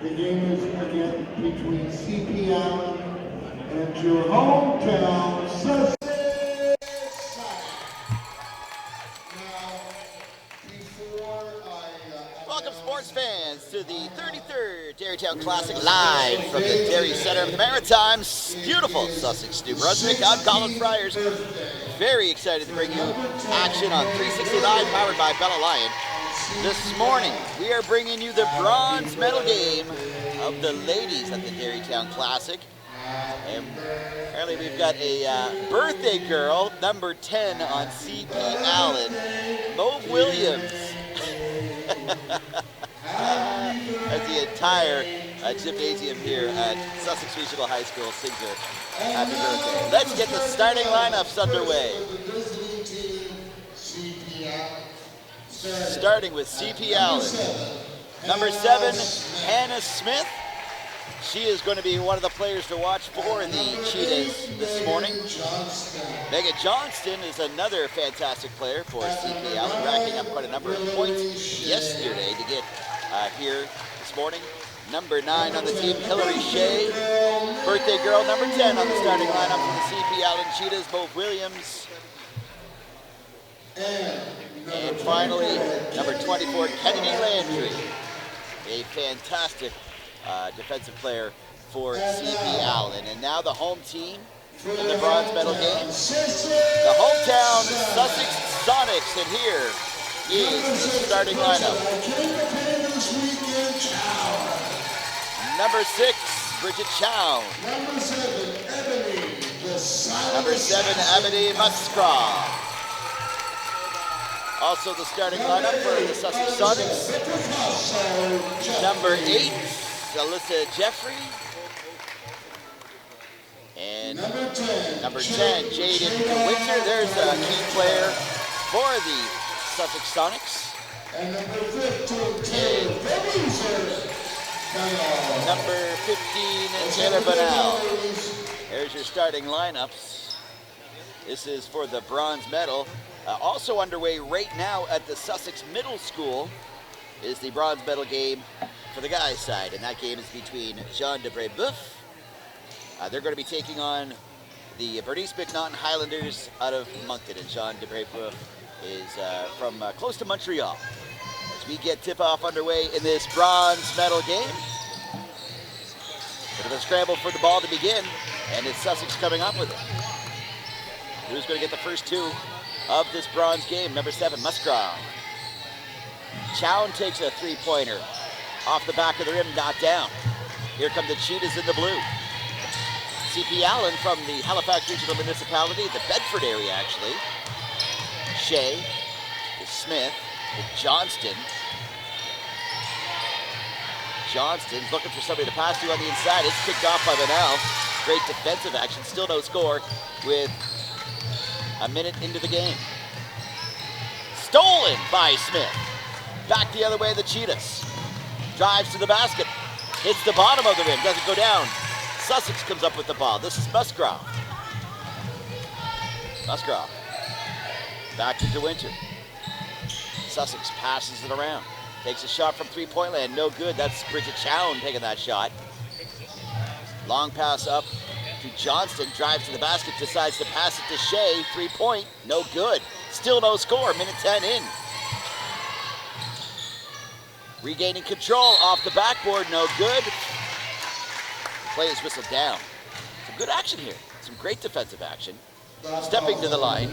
The game is again between CP Allen and your hometown Sussex. Welcome, sports fans, to the 33rd Dairytown Classic, live from the Dairy Center of the Maritimes, beautiful Sussex, New Brunswick. I'm Colin Friars. Very excited to bring you action on 360 Live, powered by Bella Lion. This morning, we are bringing you the bronze medal game of the ladies at the Dairytown Classic. And apparently we've got a birthday girl, number 10 on CP Allen, Mo Williams. As the entire gymnasium here at Sussex Regional High School sings her happy birthday. Let's get the starting lineups underway. Starting with CP Allen. Number 7, Hannah Smith. She is going to be one of the players to watch for the Cheetahs this morning. Megan Johnston is another fantastic player for CP Allen, racking up quite a number of points yesterday to get here this morning. Number 9 on the team, Hillary Shea. Birthday girl, number 10 on the starting lineup for the CP Allen Cheetahs, Bo Williams. And finally, number 24, Kennedy Landry, a fantastic defensive player for CP Allen. And now the home team in the bronze medal game, the hometown Sussex Sonics. And here is the starting lineup. Number 6, Bridget Chow. Number 7, Ebony Muscroft. Also the starting lineup for the Sussex Sonics. Number 8, Alyssa Jeffrey. And number 10, Jaden Winter. There's a key player for the Sussex Sonics. And number 15, Taylor Bunnell. There's your starting lineups. This is for the bronze medal. Also underway right now at the Sussex Middle School is the bronze medal game for the guys' side, and that game is between Jean de Brébeuf. They're going to be taking on the Bernice McNaughton Highlanders out of Moncton, and Jean de Brébeuf is from close to Montreal. As we get tip-off underway in this bronze medal game, bit of a scramble for the ball to begin, and it's Sussex coming up with it. Who's going to get the first two of this bronze game? Number 7, Musgrave. Chown takes a three-pointer off the back of the rim, not down. Here come the Cheetahs in the blue. CP Allen from the Halifax Regional Municipality, the Bedford area actually. Shea, Smith, Johnston. Johnston's looking for somebody to pass to on the inside. It's kicked off by Bunnell. Great defensive action, still no score with a minute into the game. Stolen by Smith. Back the other way, the Cheetahs. Drives to the basket. Hits the bottom of the rim, doesn't go down. Sussex comes up with the ball. This is Musgrave. Musgrave. Back to DeWinter. Sussex passes it around. Takes a shot from three-point land, no good. That's Bridget Chown taking that shot. Long pass up to Johnston, drives to the basket, decides to pass it to Shea. Three-point, no good. Still no score, minute 10 in. Regaining control off the backboard, no good. Play is whistled down. Some good action here, some great defensive action. Stepping to the line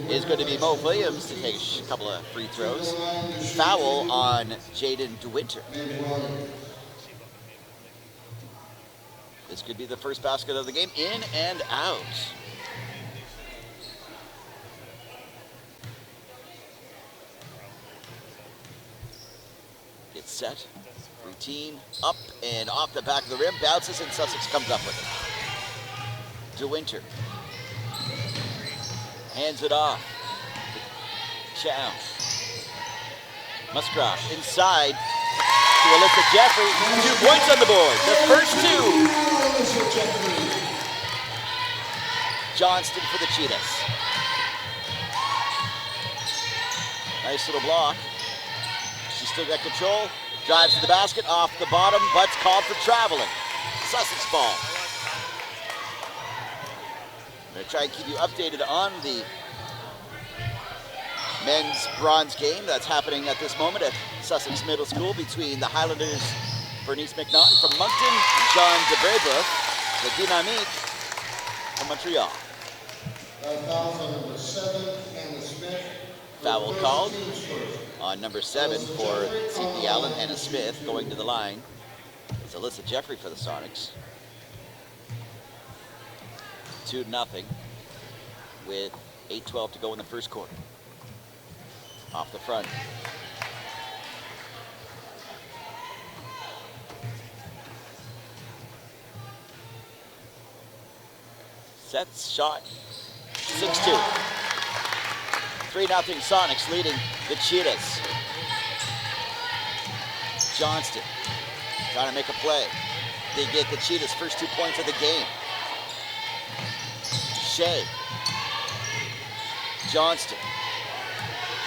is going to be Mo Williams to take a couple of free throws. Foul on Jaden DeWinter. This could be the first basket of the game, in and out. Gets set, routine, up and off the back of the rim, bounces, and Sussex comes up with it. DeWinter hands it off. Chow. Musgrave inside to Alyssa Jeffrey. 2 points on the board. The first two. Johnston for the Cheetahs. Nice little block. She's still got control. Drives to the basket, off the bottom, but's called for traveling. Sussex ball. I'm going to try and keep you updated on the men's bronze game that's happening at this moment at Sussex Middle School between the Highlanders, Bernice McNaughton from Moncton, and John de Brébeuf, the Dynamique from Montreal. Fouls on number 7, Hannah Smith. Foul called on number 7 for C.P. Allen. Hannah Smith going to the line. It's Alyssa Jeffrey for the Sonics. 2-0 with 8:12 to go in the first quarter. Off the front. Sets shot. 6-2. 3-0 Sonics leading the Cheetahs. Johnston trying to make a play. They get the Cheetahs' first 2 points of the game. Shea. Johnston.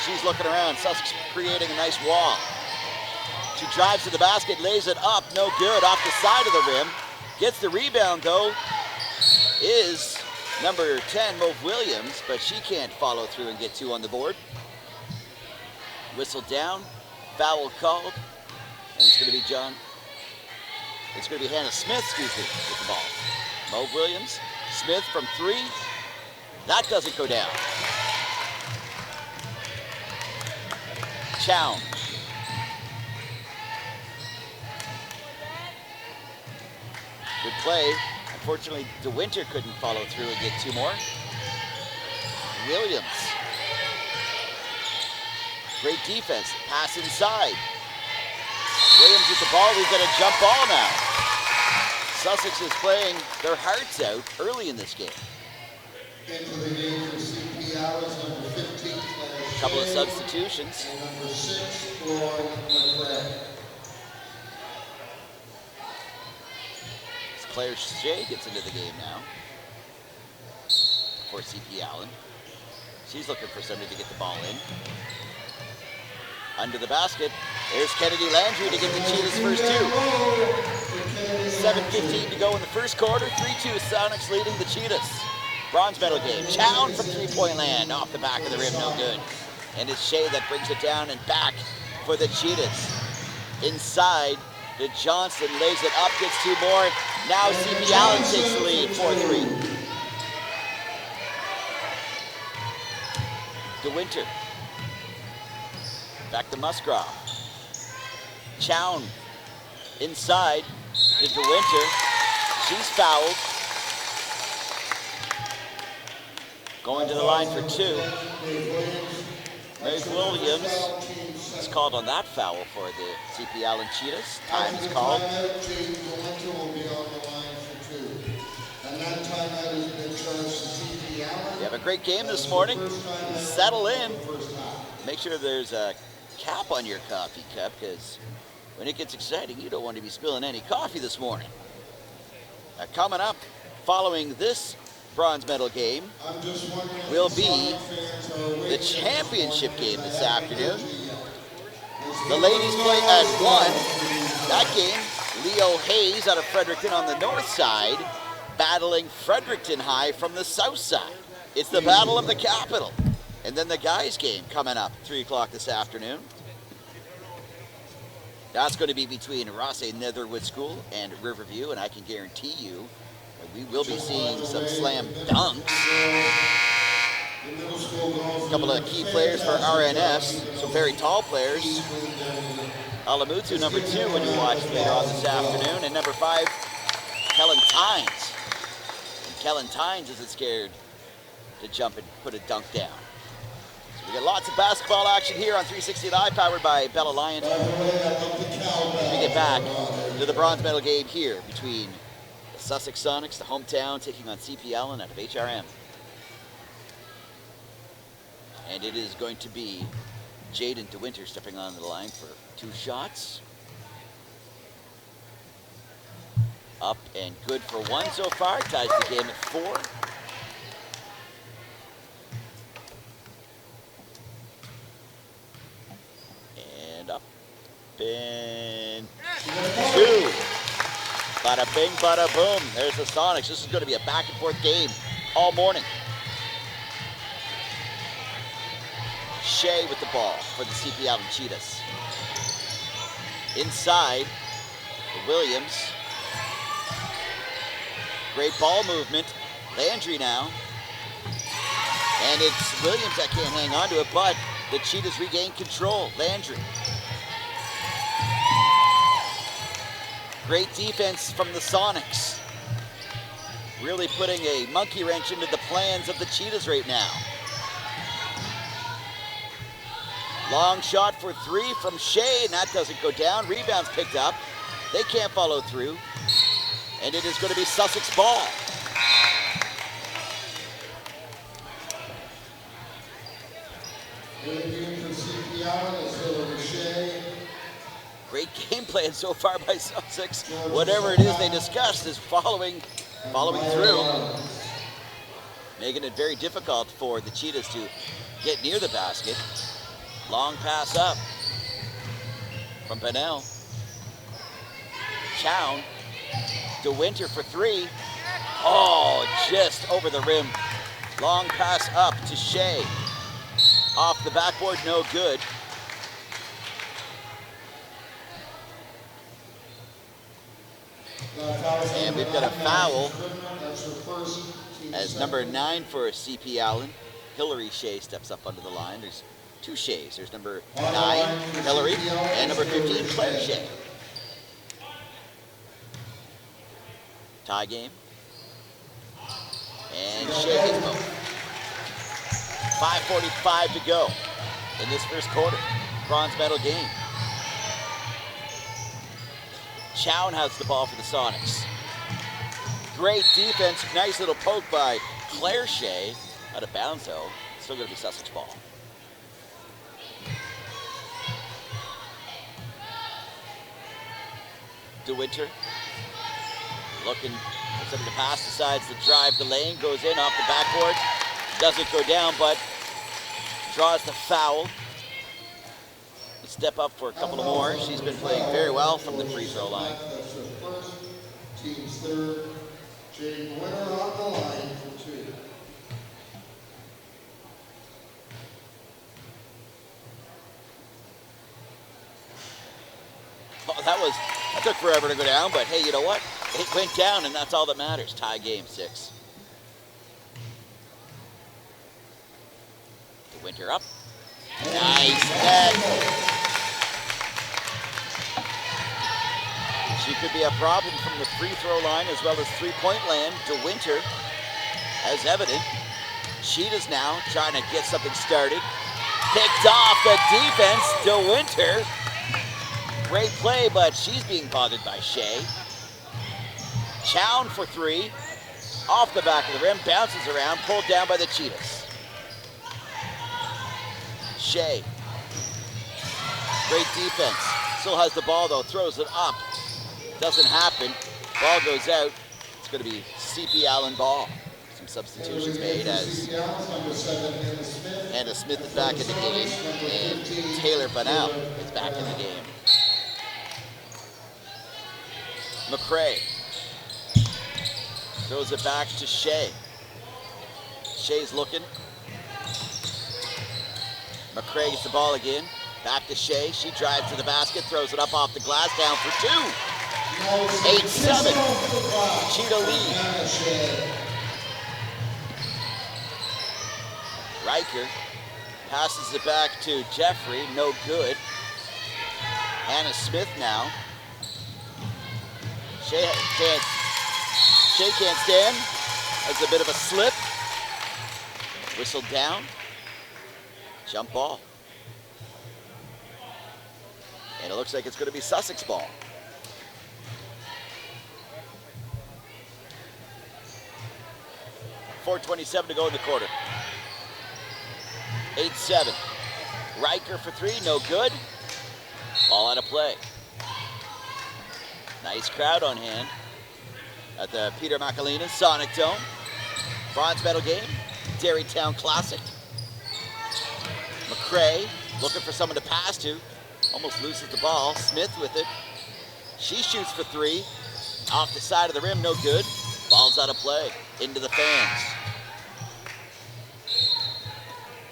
She's looking around. Sussex creating a nice wall. She drives to the basket, lays it up. No good. Off the side of the rim. Gets the rebound, though, is number 10, Mauve Williams, but she can't follow through and get 2 on the board. Whistle down. Foul called. And it's going to be Hannah Smith, excuse me, with the ball. Mauve Williams. Smith from 3. That doesn't go down. Chow. Good play. Unfortunately, DeWinter couldn't follow through and get 2 more. Williams. Great defense. Pass inside. Williams with the ball. We've got a jump ball now. Sussex is playing their hearts out early in this game. Into the game for C.P. Allen, number 15, A couple of substitutions. and number 6, Lauren McCray. Claire Shea gets into the game now for C.P. Allen. She's looking for somebody to get the ball in. Under the basket, there's Kennedy Landry to get the Cheetahs' first 2. 7:15 to go in the first quarter. 3-2 Sonics leading the Cheetahs. Bronze medal game. Chown from 3-point land. Off the back of the rim, no good. And it's Shea that brings it down and back for the Cheetahs. Inside to Johnson, lays it up, gets 2 more. Now C.P. Allen takes the lead, 4-3. DeWinter. Back to Musgrove. Chown inside to DeWinter. She's fouled. Going to the line for 2. Mauve Williams is called on that foul for the C.P. Allen Cheetahs. Time is called. You have a great game this morning. Settle in. Make sure there's a cap on your coffee cup, because when it gets exciting, you don't want to be spilling any coffee this morning. Coming up, following this bronze medal game, will be the championship game this afternoon. The ladies play at 1. That game, Leo Hayes out of Fredericton on the north side, battling Fredericton High from the south side. It's the battle of the capital. And then the guys game coming up, 3 o'clock this afternoon. That's going to be between Rossay Netherwood School and Riverview, and I can guarantee you that we will be seeing some slam dunks. A couple of key players for RNS, some very tall players. Alamutu, number 2, when you watch later on this afternoon, and number 5, Kellen Tynes. And Kellen Tynes isn't scared to jump and put a dunk down. So we got lots of basketball action here on 360 Live, powered by Bell Alliance. We get back to the bronze medal game here between the Sussex Sonics, the hometown, taking on C.P. Allen out of HRM. And it is going to be Jaden DeWinter stepping on the line for 2 shots. Up and good for 1 so far. Ties the game at 4. Pin 2. Bada bing, bada boom. There's the Sonics. This is going to be a back and forth game all morning. Shea with the ball for the CP Allen Cheetahs. Inside, the Williams. Great ball movement. Landry now. And it's Williams that can't hang on to it, but the Cheetahs regain control. Landry. Great defense from the Sonics. Really putting a monkey wrench into the plans of the Cheetahs right now. Long shot for 3 from Shea, and that doesn't go down. Rebounds picked up. They can't follow through. And it is going to be Sussex ball. Great game plan so far by Sussex. Whatever it is they discussed is following through. Making it very difficult for the Cheetahs to get near the basket. Long pass up from Bennell. Chown. DeWinter for 3. Oh, just over the rim. Long pass up to Shea. Off the backboard, no good. And we've got a foul as number 9 for CP Allen. Hillary Shea steps up under the line. There's 2 Sheas. There's number 9, Hillary, and number 15, Claire Shea. Tie game. And Shea gets both. 5:45 to go in this first quarter. Bronze medal game. Chown has the ball for the Sonics. Great defense. Nice little poke by Claire Shea. Out of bounds though. Still going to be Sussex ball. DeWinter looking for something to pass, decides to drive the lane, goes in off the backboard, doesn't go down, but draws the foul. Step up for a couple of more. She's been playing very well from the free throw line. That's her first, team's third. Jade Winner on the line for 2. Oh, that took forever to go down, but hey, you know what? It went down, and that's all that matters. Tie game 6. The Winter up. Nice net. She could be a problem from the free throw line as well as three-point land. DeWinter, as evident. Cheetahs now trying to get something started. Picked off the defense. DeWinter. Great play, but she's being bothered by Shea. Chown for 3. Off the back of the rim, bounces around, pulled down by the Cheetahs. Shea. Great defense. Still has the ball though, throws it up. Doesn't happen. Ball goes out. It's going to be CP Allen ball. Some substitutions made as Anna Smith is back in the game, and Taylor Bennell is back in the game. McCray throws it back to Shea. Shea's looking. McCray gets the ball again. Back to Shea. She drives to the basket, throws it up off the glass, down for 2. 8-7. Cheetah lead. Riker passes it back to Jeffrey. No good. Hannah Smith now. Shea can't stand. Has a bit of a slip. Whistled down. Jump ball. And it looks like it's going to be Sussex ball. .427 to go in the quarter. 8-7. Riker for 3, no good. Ball out of play. Nice crowd on hand at the Peter McAleenan Sonic Dome. Bronze medal game, Derrytown Classic. McCray looking for someone to pass to. Almost loses the ball. Smith with it. She shoots for three. Off the side of the rim, no good. Ball's out of play. Into the fans.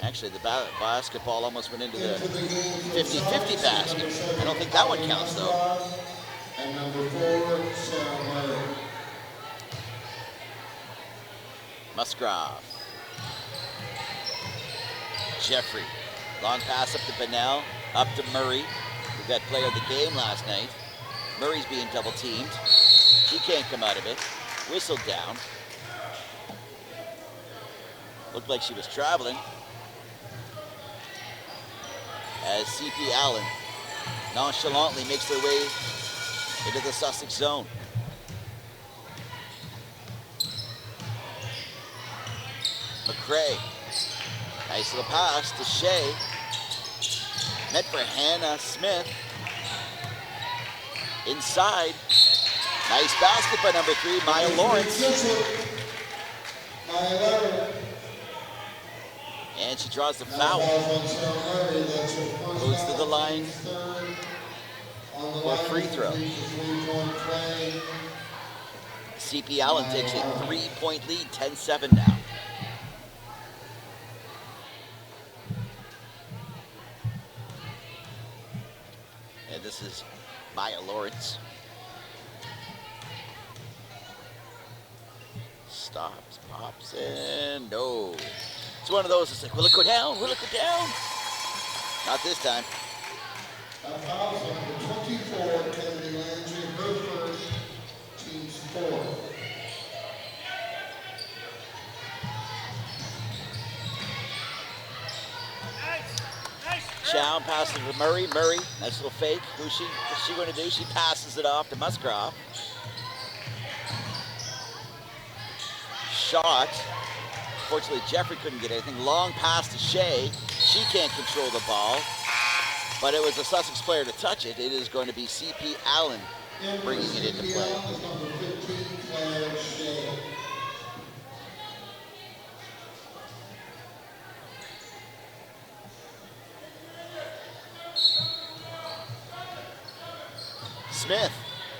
Actually, the basketball almost went into the 50-50 basket. I don't think that one counts, though. And number 4, Sarah Murray. Musgrave. Jeffrey. Long pass up to Bennell. Up to Murray, who got player of the game last night. Murray's being double teamed. She can't come out of it. Whistled down. Looked like she was traveling. As C.P. Allen nonchalantly makes their way into the Sussex zone. McCray. Nice little pass to Shea. Meant for Hannah Smith. Inside. Nice basket by number 3, Maya Lawrence. And she draws the foul. Goes to the line for a free throw. C.P. Allen takes a 3-point lead, 10-7 now. And this is Maya Lawrence. Stops, pops in, no. It's one of those, it's like, will it go down? Will it go down? Not this time. A foul on 24, Kennedy Landry, her first, team's 4. Chow passes to Murray. Murray, nice little fake. What's she going to do? She passes it off to Musgrave. Shot. Fortunately, Jeffrey couldn't get anything. Long pass to Shea. She can't control the ball. But it was a Sussex player to touch it. It is going to be C.P. Allen bringing it into play. Smith,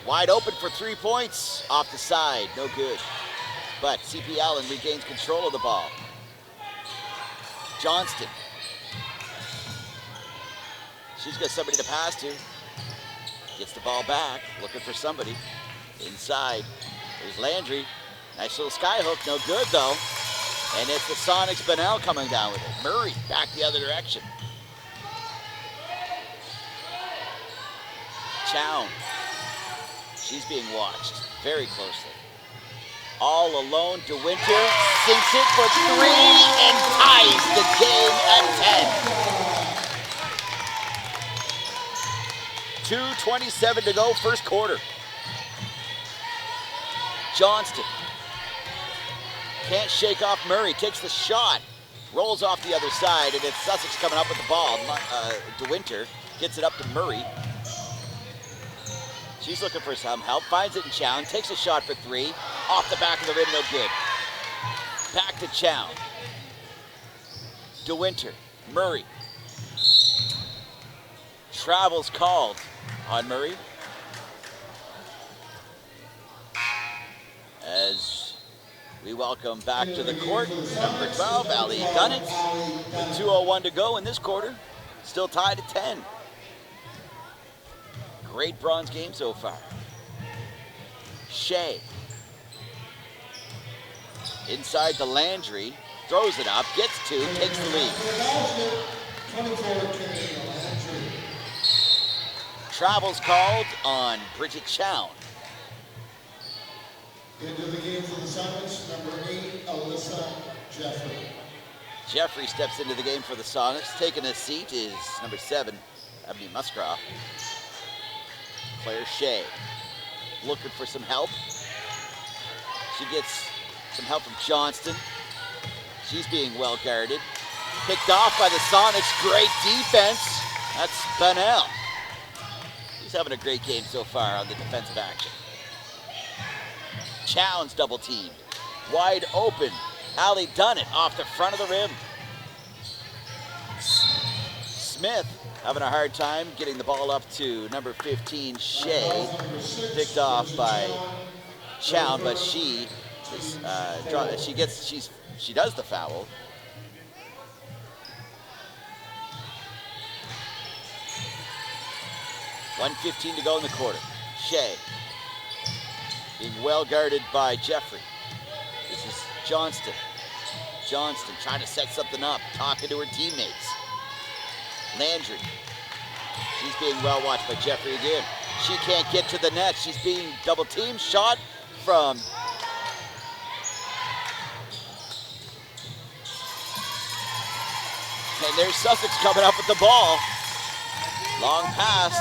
wide open for 3 points. Off the side, no good. But C.P. Allen regains control of the ball. Johnston. She's got somebody to pass to. Gets the ball back, looking for somebody. Inside, there's Landry. Nice little skyhook, no good though. And it's the Sonics Bennell coming down with it. Murray back the other direction. Chow. She's being watched very closely. All alone, DeWinter sinks it for 3 and ties the game at 10. 2:27 to go, first quarter. Johnston can't shake off Murray, takes the shot, rolls off the other side, and it's Sussex coming up with the ball. DeWinter gets it up to Murray. She's looking for some help, finds it in Chow, takes a shot for 3, off the back of the rim, no good. Back to Chow. DeWinter, Murray. Travels called on Murray. As we welcome back to the court, number 12, Ali Dunnett, with 2:01 to go in this quarter. Still tied at 10. Great bronze game so far. Shea. Inside the Landry, throws it up, gets 2, takes the lead. Travels called on Bridget Chow. Into the game for the Sonics, number 8, Alyssa Jeffrey. Jeffrey steps into the game for the Sonics. Taking a seat is number 7, Ebony Musgrave. Claire Shea, looking for some help. She gets some help from Johnston. She's being well guarded. Picked off by the Sonics, great defense. That's Bennell. He's having a great game so far on the defensive action. Challenge double teamed. Wide open. Ali Dunnett off the front of the rim. Smith having a hard time getting the ball up to number 15, Shea. Picked off by Chown, but she is, she does the foul. .1:15 to go in the quarter. Shea being well guarded by Jeffrey. This is Johnston. Johnston trying to set something up, talking to her teammates. Landry. She's being well watched by Jeffrey again. She can't get to the net. She's being double teamed. Shot from and there's Sussex coming up with the ball. Long pass.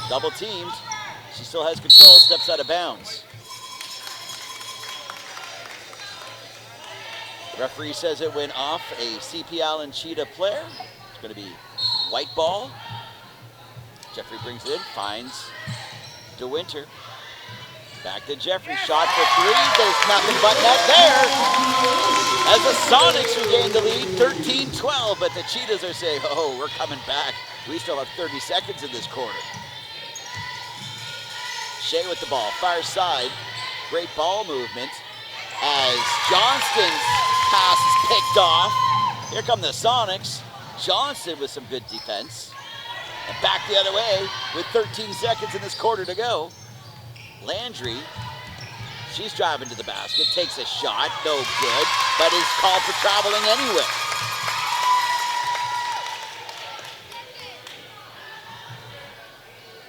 Double teamed. She still has control, steps out of bounds. Referee says it went off a CP Allen Cheetah player. It's going to be white ball. Jeffrey brings it in, finds DeWinter. Back to Jeffrey, shot for three. There's nothing but net there. As the Sonics regain the lead, 13-12, but the Cheetahs are saying, oh, we're coming back. We still have 30 seconds in this quarter. Shea with the ball, far side. Great ball movement as Johnston's pass is picked off. Here come the Sonics. Johnston with some good defense. And back the other way with 13 seconds in this quarter to go. Landry, she's driving to the basket, takes a shot, no good, but is called for traveling anyway.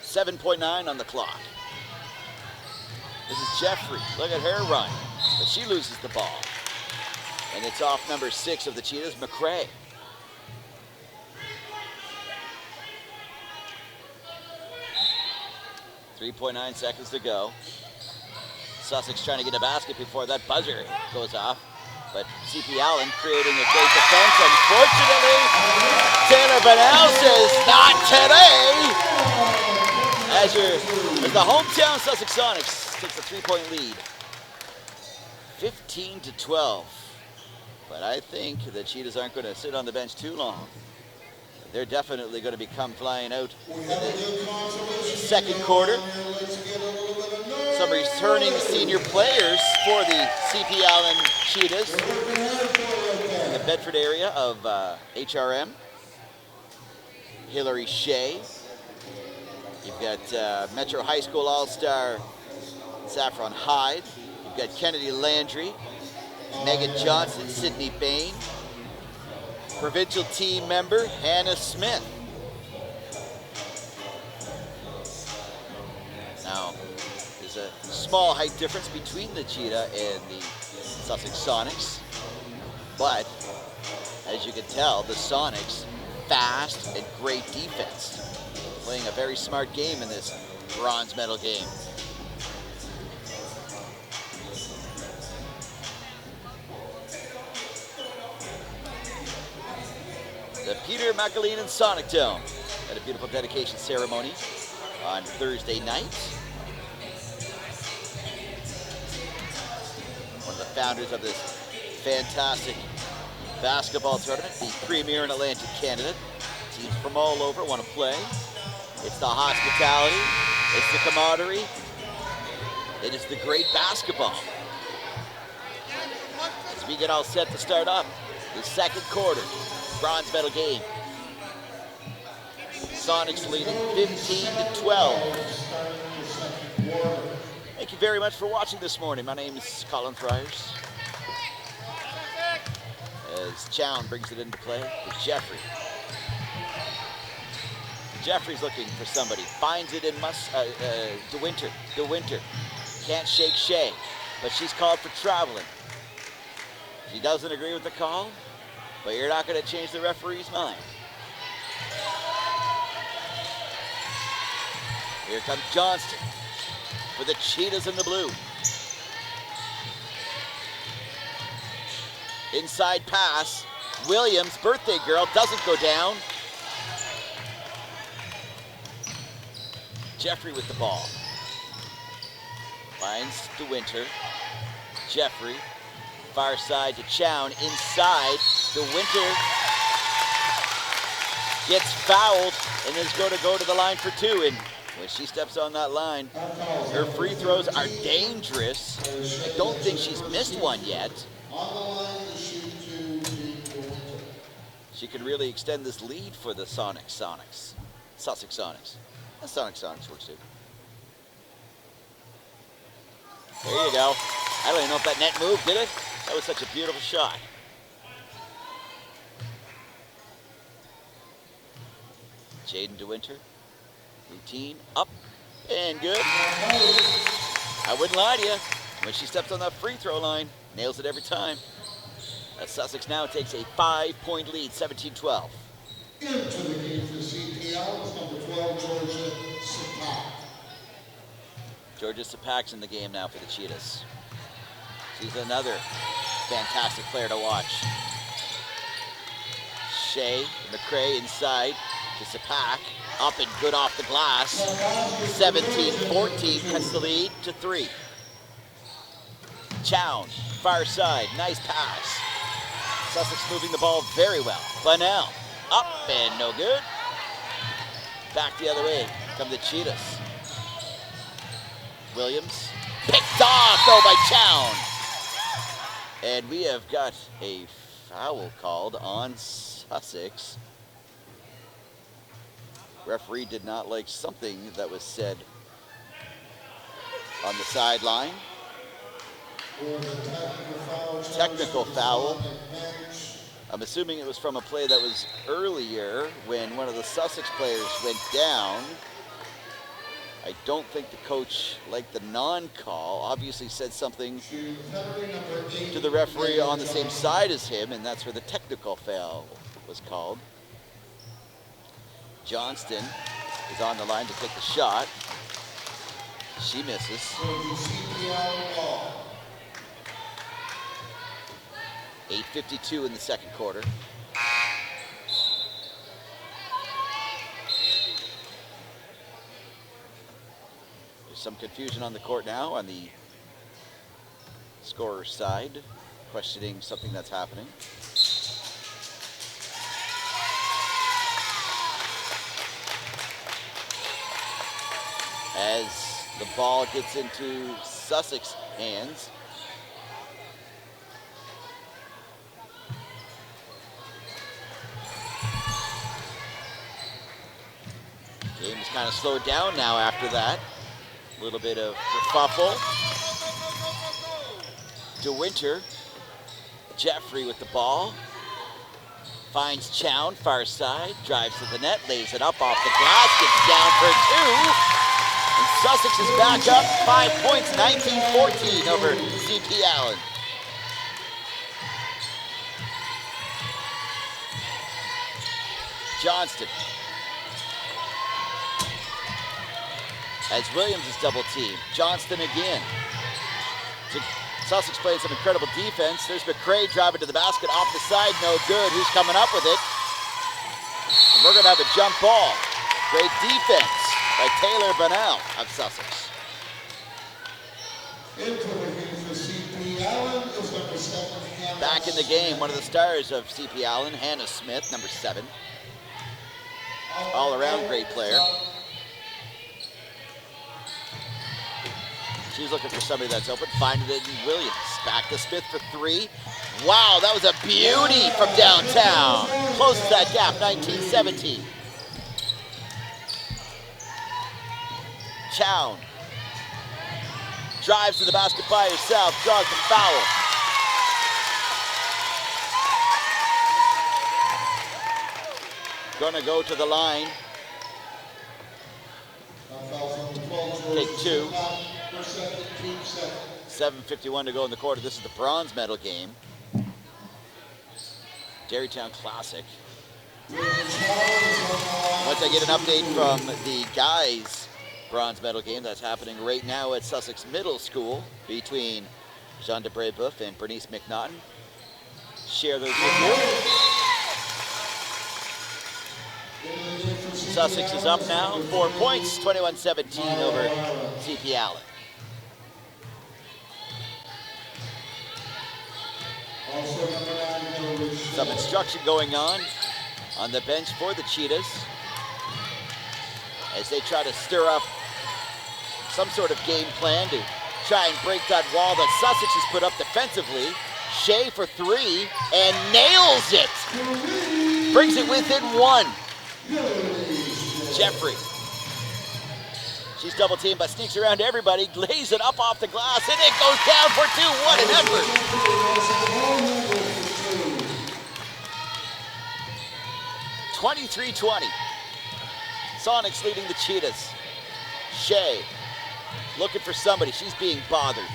.7 on the clock. This is Jeffrey. Look at her run. But she loses the ball. And it's off number 6 of the Cheetahs, McCrae. .9 seconds to go. Sussex trying to get a basket before that buzzer goes off. But CP Allen creating a great defense. Unfortunately, Taylor Bonnell says, not today. As the hometown Sussex Sonics takes a 3-point lead. 15-12. But I think the Cheetahs aren't going to sit on the bench too long. They're definitely going to come flying out in the second quarter. Some returning senior players for the CP Allen Cheetahs in the Bedford area of HRM. Hillary Shea. You've got Metro High School All-Star Saffron Hyde. You've got Kennedy Landry, Megan Johnson, Sydney Bain. Provincial team member Hannah Smith. Now, there's a small height difference between the Cheetah and the Sussex Sonics, but as you can tell, the Sonics fast and great defense, playing a very smart game in this bronze medal game. The Peter McAleen Sonic Dome had a beautiful dedication ceremony on Thursday night. One of the founders of this fantastic basketball tournament, the premier in Atlantic Canada. Teams from all over want to play. It's the hospitality, it's the camaraderie, it is the great basketball. As we get all set to start up the second quarter. Bronze medal game. Sonics leading 15-12. Thank you very much for watching this morning. My name is Colin Friars. As Chown brings it into play to Jeffrey. Jeffrey's looking for somebody. Finds it in DeWinter. DeWinter can't shake Shea, but she's called for traveling. She doesn't agree with the call. But you're not going to change the referee's mind. Here comes Johnston for the Cheetahs in the blue. Inside pass. Williams, birthday girl, doesn't go down. Jeffrey with the ball. Finds DeWinter. Jeffrey. Far side to Chown, inside, DeWinter. gets fouled and is going to go to the line for two. And when she steps on that line, her free throws are dangerous. I don't think she's missed one yet. She could really extend this lead for the Sussex Sonics. The Sonic Sonics works too. There you go. I don't even know if that net moved, did it? That was such a beautiful shot. Jaden DeWinter, routine, up and good. I wouldn't lie to you. When she steps on that free throw line, nails it every time. Sussex now takes a 5-point lead, 17-12. Into the game for CPL is number 12, Georgia Sapak. Georgia Sapak's in the game now for the Cheetahs. She's another fantastic player to watch. Shea McCray inside to Sapak. Up and good off the glass. 17-14 cuts the lead to 3. Chown, far side, nice pass. Sussex moving the ball very well. Bunnell, up and no good. Back the other way come the Cheetahs. Williams, picked off though by Chown. And we have got a foul called on Sussex. Referee did not like something that was said on the sideline. Technical foul. I'm assuming it was from a play that was earlier when one of the Sussex players went down. I don't think the coach liked the non-call. Obviously said something to the referee on the same side as him, and that's where the technical foul was called. Johnston is on the line to take the shot. She misses. 8:52 in the second quarter. There's some confusion on the court now on the scorer's side, questioning something that's happening. As the ball gets into Sussex hands. Game is kind of slowed down now after that. A little bit of kerfuffle. DeWinter, Jeffrey with the ball. Finds Chown, far side, drives to the net, lays it up off the glass, gets down for 2. And Sussex is back up 5 points, 19-14 over CP Allen. Johnston. As Williams is double teamed. Johnston again. Sussex playing some incredible defense. There's McCray driving to the basket off the side, no good. Who's coming up with it? And we're gonna have a jump ball. Great defense by Taylor Bunnell of Sussex. Back in the game, one of the stars of CP Allen, Hannah Smith, number 7. All around great player. She's looking for somebody that's open, finding it in Williams. Back to Smith for 3. Wow, that was a beauty from downtown. Closes that gap, 19-17. Chown drives to the basket by herself, draws the foul. Gonna go to the line. Take 2. 7:51 to go in the quarter. This is the bronze medal game. Dairytown Classic. Once I get an update from the guys' bronze medal game that's happening right now at Sussex Middle School between Jean de Brebeuf and Bernice McNaughton, share those with you. Sussex is up now, 4 points, 21-17 over CP Allen. Some instruction going on on the bench for the Cheetahs as they try to stir up some sort of game plan to try and break that wall that Sussex has put up defensively. Shea for three and nails it. Brings it within one. Jeffrey. She's double teamed but sneaks around everybody, lays it up off the glass, and it goes down for two. What an effort. 23-20. Sonics leading the Cheetahs. Shea looking for somebody. She's being bothered.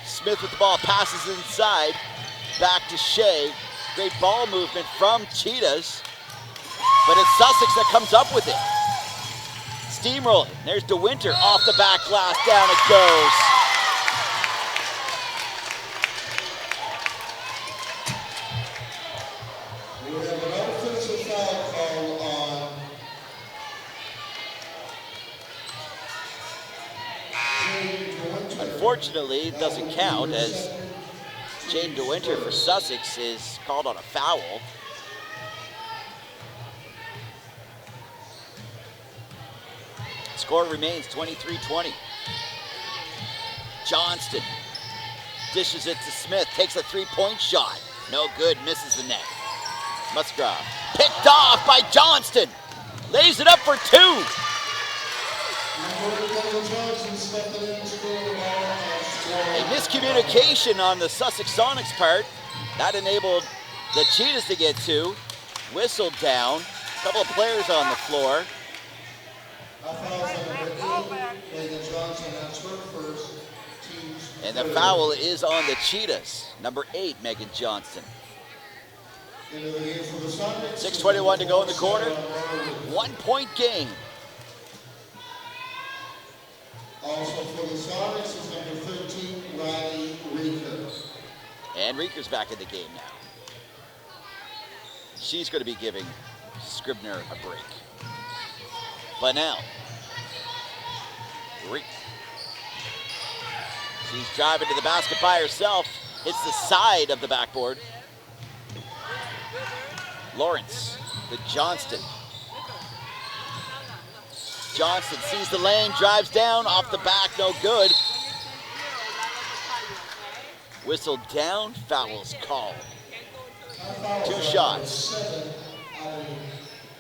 Smith with the ball, passes inside. Back to Shea. Great ball movement from Cheetahs. But it's Sussex that comes up with it. Steamrolling. There's DeWinter off the back glass. Down it goes. We have an offensive foul call on Unfortunately, it doesn't count as Jane DeWinter for Sussex is called on a foul. Score remains 23-20. Johnston dishes it to Smith, takes a three-point shot. No good, misses the net. Musgrave picked off by Johnston. Lays it up for two. A miscommunication on the Sussex Sonics part. That enabled the Cheetahs to get two. Whistled down. A couple of players on the floor. And the foul is on the Cheetahs. Number 8, Megan Johnston. 6:21 to go in the quarter. 1 point game. Also for the Sonics is number 13, Riley Reeker. And Reeker's back in the game now. She's going to be giving Scribner a break. But now, she's driving to the basket by herself. Hits the side of the backboard. Lawrence to Johnston. Johnston sees the lane, drives down, off the back, no good. Whistled down, foul's called. 2 shots.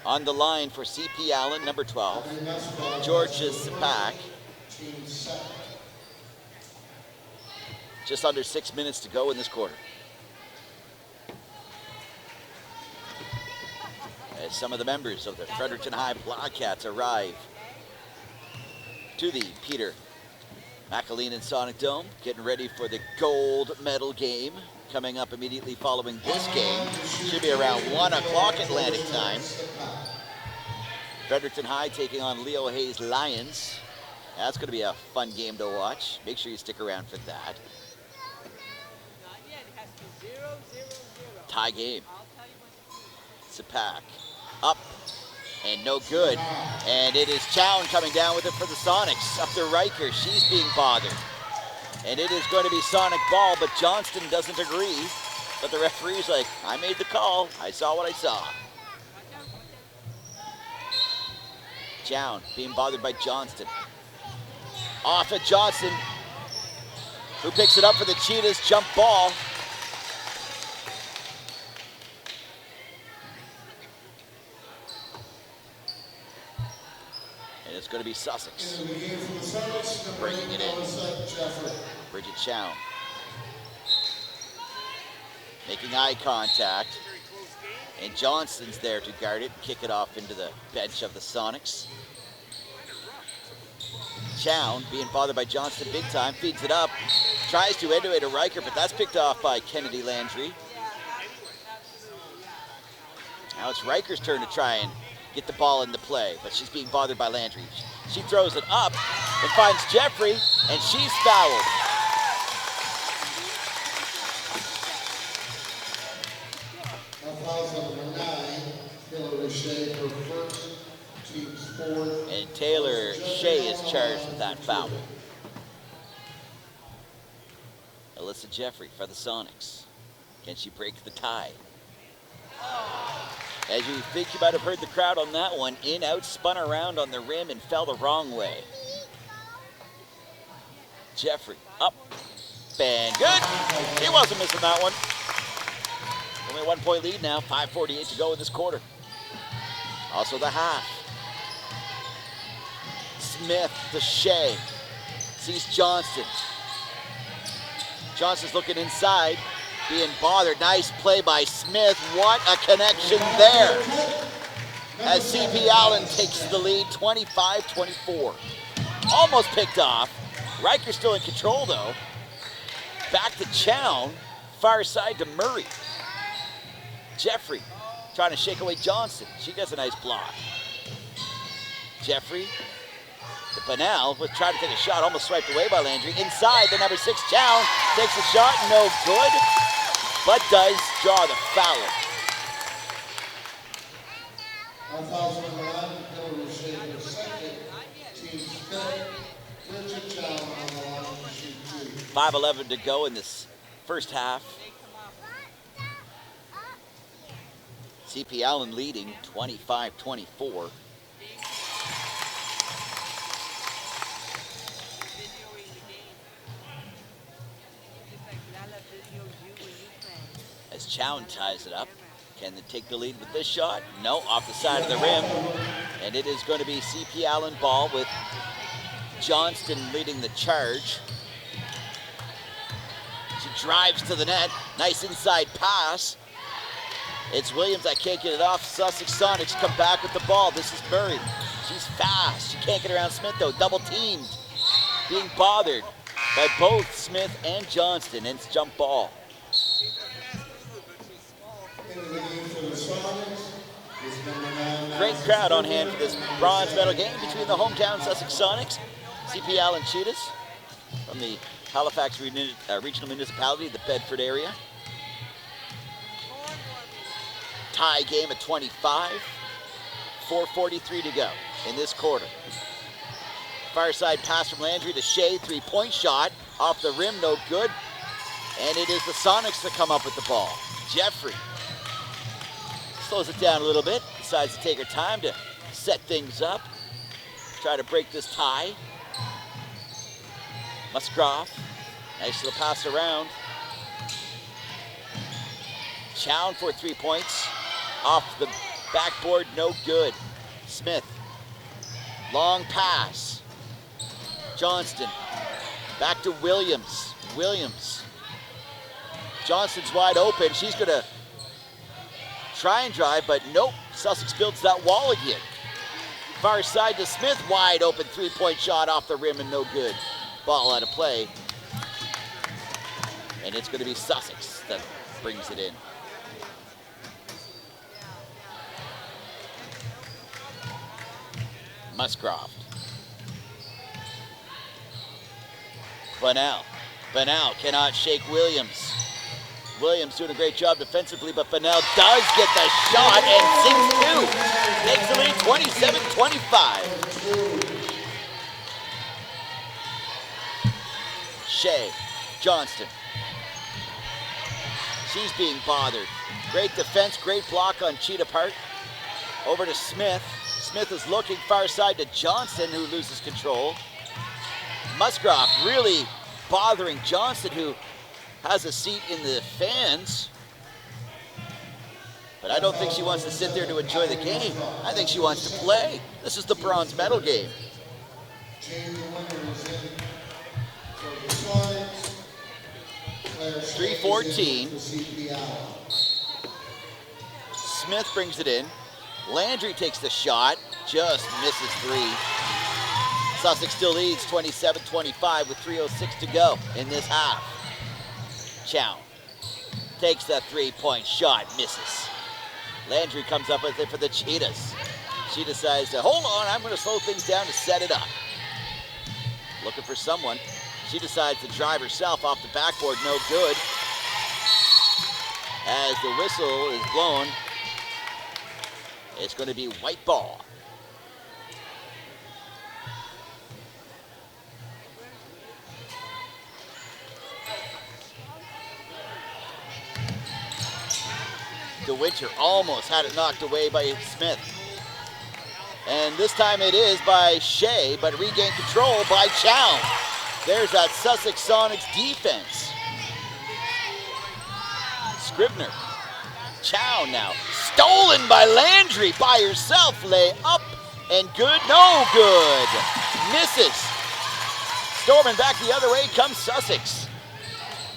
On the line for C.P. Allen, number 12. Georgia Sapak. Just under 6 minutes to go in this quarter. As some of the members of the Fredericton High Blockcats arrive to the Peter McAleenan Sonic Dome, getting ready for the gold medal game coming up immediately following this game. Should be around 1 o'clock Atlantic time. Fredericton High taking on Leo Hayes Lions. That's going to be a fun game to watch. Make sure you stick around for that. Tie game. Sapak up and no good. And it is Chown coming down with it for the Sonics. Up to Riker. She's being bothered. And it is going to be Sonic ball, but Johnston doesn't agree. But the referee's like, I made the call. I saw what I saw. Chown being bothered by Johnston. Off at Johnston, who picks it up for the Cheetahs. Jump ball. And it's going to be Sussex bringing it in. Bridget Chown making eye contact. And Johnston's there to guard it, kick it off into the bench of the Sonics. Chown being bothered by Johnston big time, feeds it up, tries to end away to Riker, but that's picked off by Kennedy Landry. Now it's Riker's turn to try and get the ball into play, but she's being bothered by Landry. She throws it up and finds Jeffrey, and she's fouled. And Taylor Shea is charged with that foul. Alyssa Jeffrey for the Sonics. Can she break the tie? As you think you might have heard the crowd on that one, in, out, spun around on the rim and fell the wrong way. Jeffrey, up, and good. He wasn't missing that one. Only a 1 point lead now, 5:48 to go in this quarter. Also the half. Smith to Shea. Sees Johnston. Johnston's looking inside, being bothered. Nice play by Smith. What a connection there. As C.P. Allen takes the lead, 25-24. Almost picked off. Riker's still in control though. Back to Chown. Far side to Murray. Jeffrey trying to shake away Johnston. She gets a nice block. Jeffrey to Bunnell was trying to take a shot, almost swiped away by Landry. Inside, the number 6 Chown takes a shot, no good, but does draw the foul. Fouls number 9, penalty shade for second. Team Smith, Richard Chown on the line to shoot 2. 5:11 to go in this first half. C.P. Allen leading 25-24. As Chown ties it up. Can they take the lead with this shot? No, off the side of the rim. And it is going to be C.P. Allen ball with Johnston leading the charge. She drives to the net. Nice inside pass. It's Williams that can't get it off. Sussex Sonics come back with the ball. This is Murray. She's fast. She can't get around Smith though. Double teamed. Being bothered by both Smith and Johnston. And it's jump ball. Great crowd on hand for this bronze medal game between the hometown Sussex Sonics, C.P. Allen Cheetahs from the Halifax Regional Municipality, the Bedford area. Tie game at 25, 4:43 to go in this quarter. Far side pass from Landry to Shea, 3-point shot, off the rim, no good. And it is the Sonics that come up with the ball. Jeffrey slows it down a little bit, decides to take her time to set things up, try to break this tie. Musgrove, nice little pass around. Chown for 3 points, off the backboard, no good. Smith, long pass. Johnston, back to Williams. Williams. Johnston's wide open, she's gonna try and drive, but nope. Sussex builds that wall again. Far side to Smith, wide open 3-point shot off the rim and no good. Ball out of play. And it's going to be Sussex that brings it in. Musgrove. Bunnell. Bunnell cannot shake Williams. Williams doing a great job defensively, but Bunnell does get the shot and sinks two. Takes the lead 27-25. Shea, Johnston. She's being bothered. Great defense, great block on Cheetah Park. Over to Smith. Smith is looking far side to Johnston, who loses control. Musgrove really bothering Johnston, who has a seat in the fans. But I don't think she wants to sit there to enjoy the game. I think she wants to play. This is the bronze medal game. 3:14. Smith brings it in. Landry takes the shot, just misses three. Sussex still leads 27-25 with 3:06 to go in this half. Chown takes that 3-point shot, misses. Landry comes up with it for the Cheetahs. She decides to, hold on, I'm going to slow things down to set it up. Looking for someone. She decides to drive herself off the backboard, no good. As the whistle is blown, it's going to be white ball. DeWinter almost had it knocked away by Smith. And this time it is by Shea, but regained control by Chow. There's that Sussex Sonics defense. Scribner. Chow now. Stolen by Landry by herself. Lay up and good. No good. Misses. Storming back the other way comes Sussex.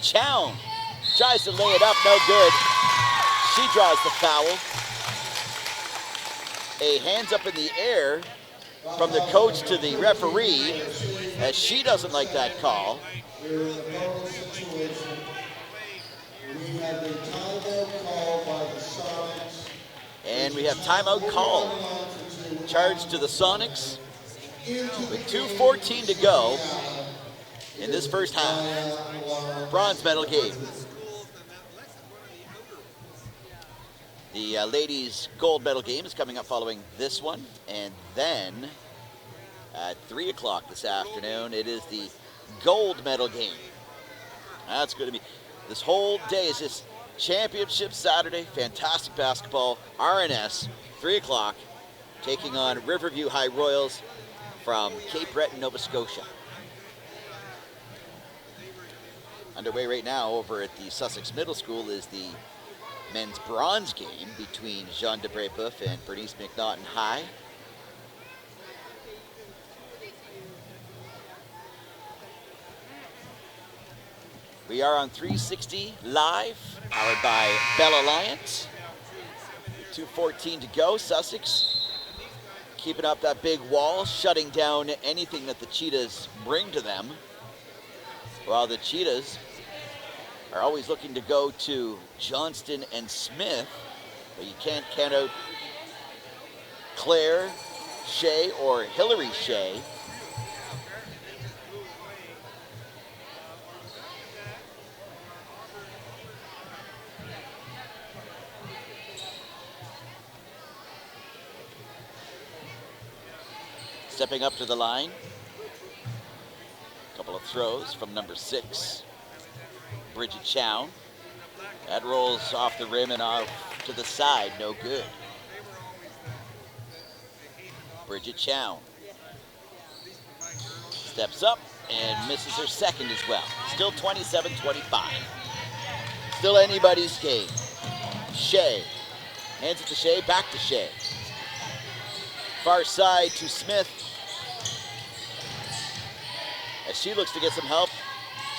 Chow tries to lay it up. No good. She draws the foul. A hands up in the air from the coach to the referee, as she doesn't like that call. We're in a bonus situation. We have a timeout call by the Sonics. And we have timeout call. Charge to the Sonics with 2:14 to go in this first half. Bronze medal game. The ladies' gold medal game is coming up following this one. And then at 3 o'clock this afternoon, it is the gold medal game. That's going to be, this whole day is just championship Saturday, fantastic basketball, RNS, 3 o'clock, taking on Riverview High Royals from Cape Breton, Nova Scotia. Underway right now over at the Sussex Middle School is the men's bronze game between Jean de Brébeuf and Bernice McNaughton High. We are on 360 live, powered by Bell Alliance. 2:14 to go. Sussex keeping up that big wall, shutting down anything that the Cheetahs bring to them. While the Cheetahs are always looking to go to Johnston and Smith, but you can't count out Claire Shea or Hillary Shea. Stepping up to the line. Couple of throws from number 6, Bridget Chow. That rolls off the rim and off to the side, no good. Bridget Chow steps up and misses her second as well. Still 27-25. Still anybody's game. Shea hands it to Shea, back to Shea. Far side to Smith. As she looks to get some help,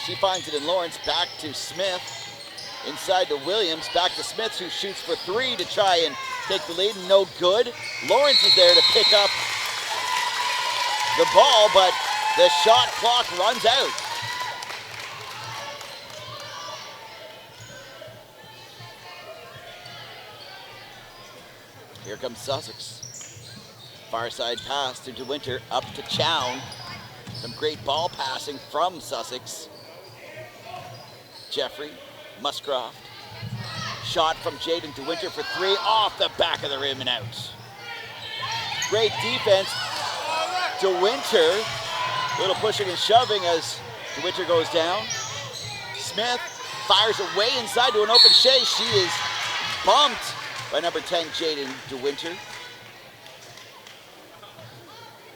she finds it in Lawrence, back to Smith. Inside to Williams, back to Smith, who shoots for 3 to try and take the lead. No good. Lawrence is there to pick up the ball, but the shot clock runs out. Here comes Sussex. Far side pass to DeWinter, up to Chown. Some great ball passing from Sussex. Jeffrey, Muscroft. Shot from Jaden DeWinter for 3, off the back of the rim and out. Great defense. DeWinter, a little pushing and shoving as DeWinter goes down. Smith fires away inside to an open Shea. She is bumped by number 10, Jaden DeWinter.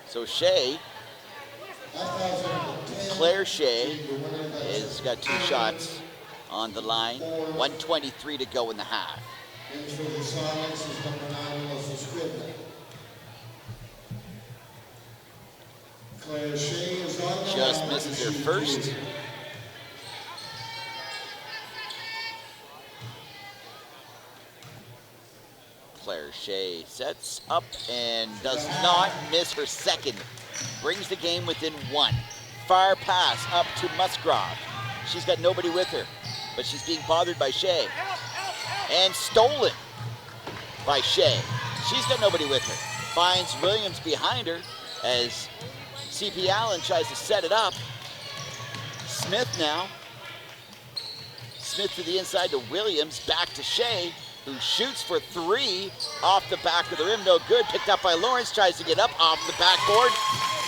So Shea, Claire Shea, has got 2 shots on the line. 1:23 to go in the half. Just misses her first. Claire Shea sets up and does not miss her second. Brings the game within 1. Far pass up to Musgrove. She's got nobody with her, but she's being bothered by Shea. And stolen by Shea. She's got nobody with her. Finds Williams behind her as C.P. Allen tries to set it up. Smith now. Smith to the inside to Williams, back to Shea, who shoots for 3 off the back of the rim. No good. Picked up by Lawrence. Tries to get up off the backboard.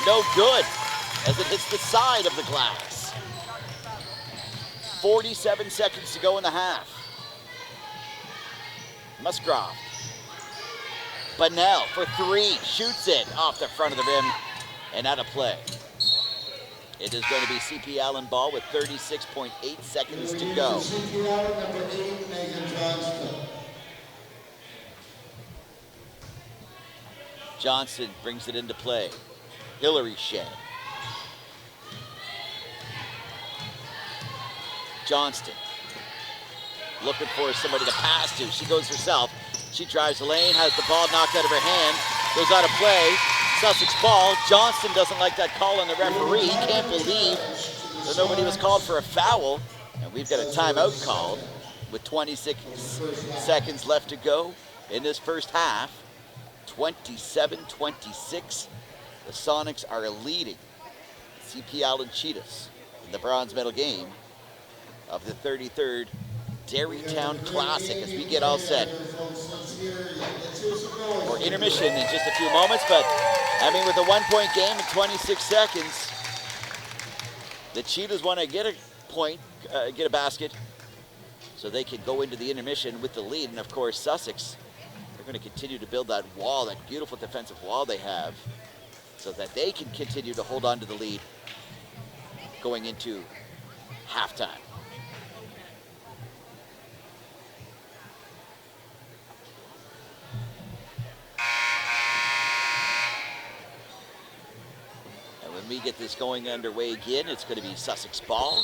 No good as it hits the side of the glass. 47 seconds to go in the half. Musgrove. Bunnell for three, shoots it off the front of the rim and out of play. It is going to be CP Allen ball with 36.8 seconds to go. CP Allen, number 8, Megan Johnston. Johnson brings it into play. Hillary Shea. Johnston looking for somebody to pass to. She goes herself. She drives the lane, has the ball knocked out of her hand, goes out of play. Sussex ball. Johnston doesn't like that call on the referee. He can't believe that nobody was called for a foul. And we've got a timeout called with 26 seconds left to go in this first half. 27-26. The Sonics are leading CP Allen Cheetahs in the bronze medal game of the 33rd Derrytown Classic as we get all set for intermission in just a few moments. But I mean, with a 1-point game in 26 seconds, the Cheetahs want to get a point, get a basket, so they can go into the intermission with the lead. And of course, Sussex, they're going to continue to build that wall, that beautiful defensive wall they have, so that they can continue to hold on to the lead going into halftime. And when we get this going underway again, it's going to be Sussex ball.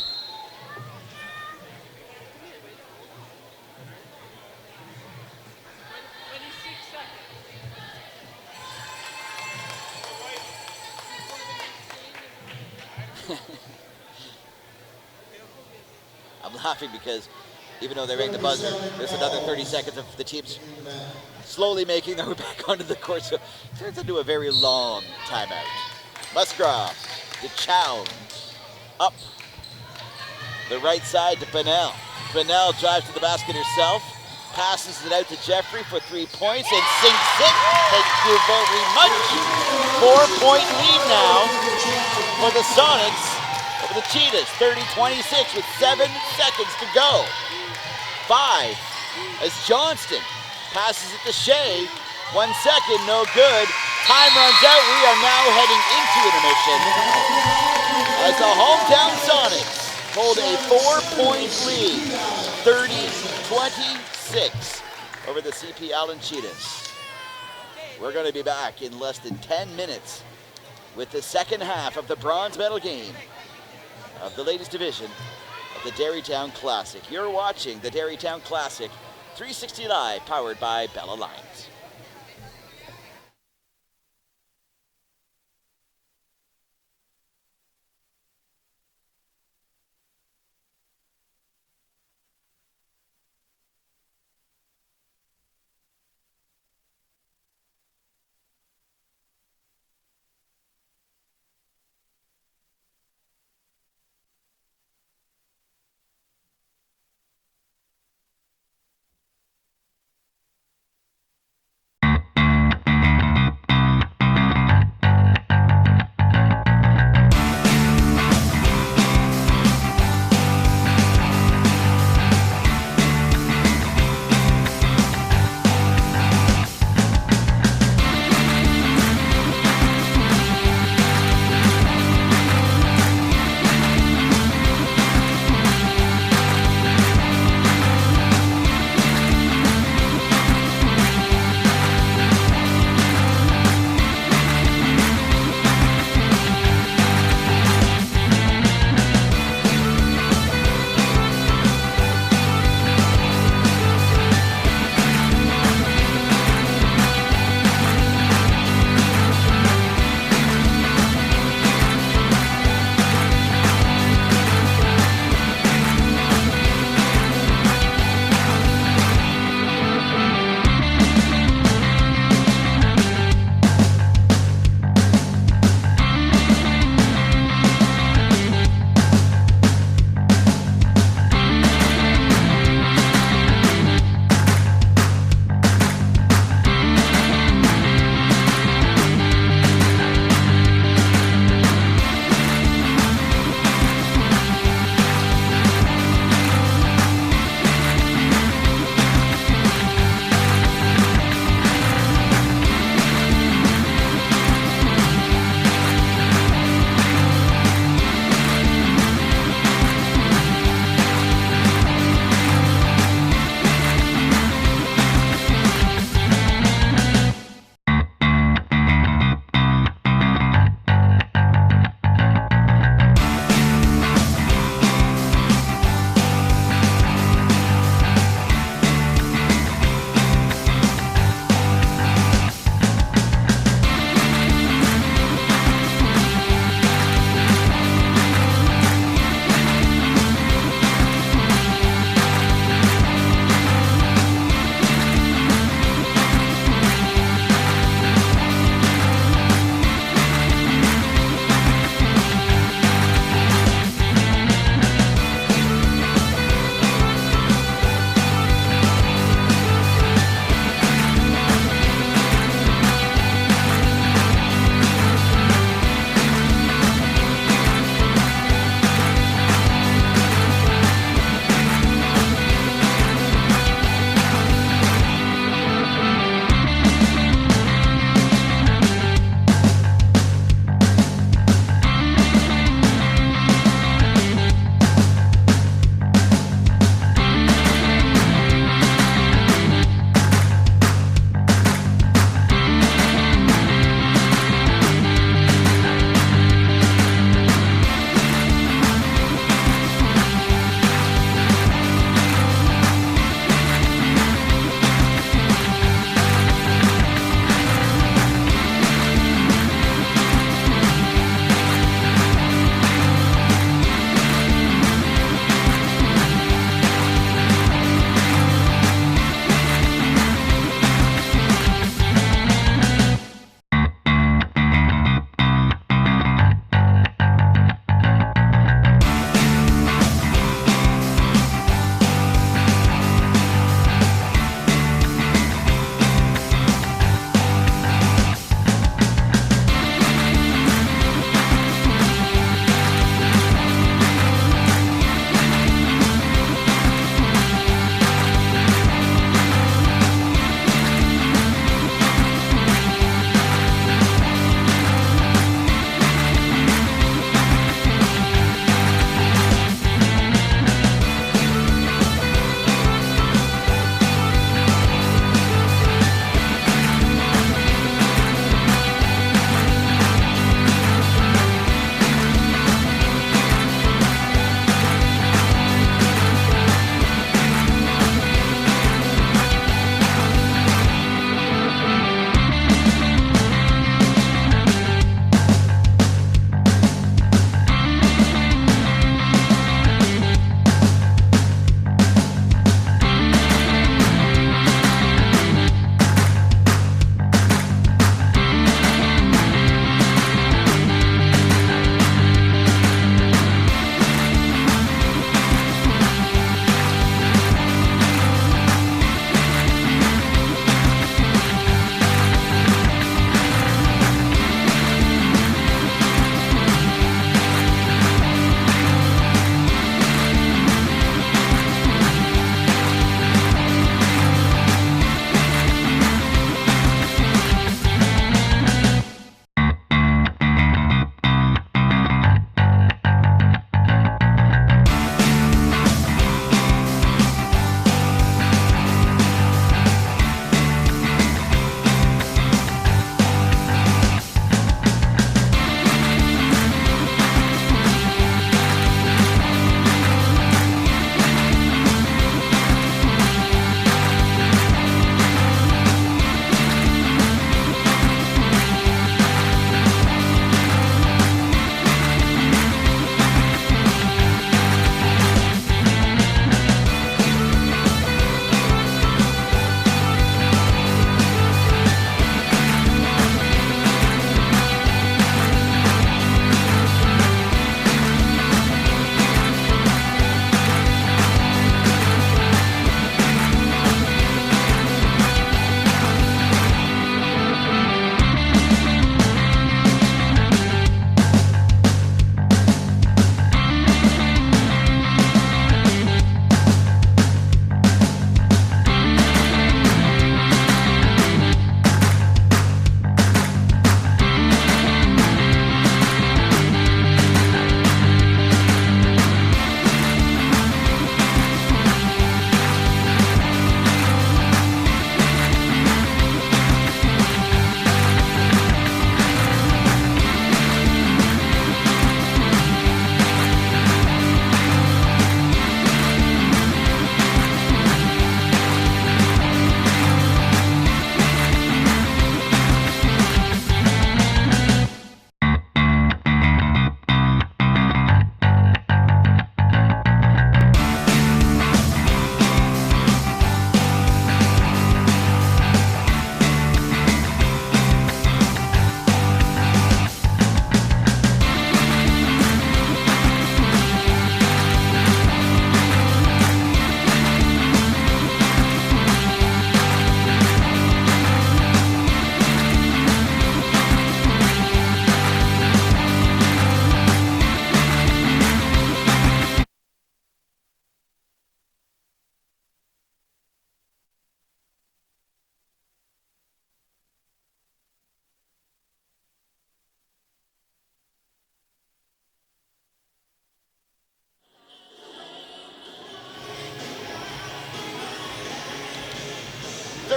I'm laughing because even though they rang the buzzer, there's another 30 seconds of the teams slowly making their way back onto the court. So it turns into a very long timeout. Musgrove to Chow. Up the right side to Bunnell. Bunnell drives to the basket herself, passes it out to Jeffrey for 3 points and sinks it. Thank you very much. 4-point lead now for the Sonics over the Cheetahs. 30-26 with 7 seconds to go. 5 as Johnston passes it to Shea. 1 second, no good. Time runs out. We are now heading into intermission as the hometown Sonics hold a 4-point lead. 30-26 over the CP Allen Cheetahs. We're going to be back in less than 10 minutes with the second half of the bronze medal game of the latest division of the Derrytown Classic. You're watching the Derrytown Classic 360 Live, powered by Bell Alliance.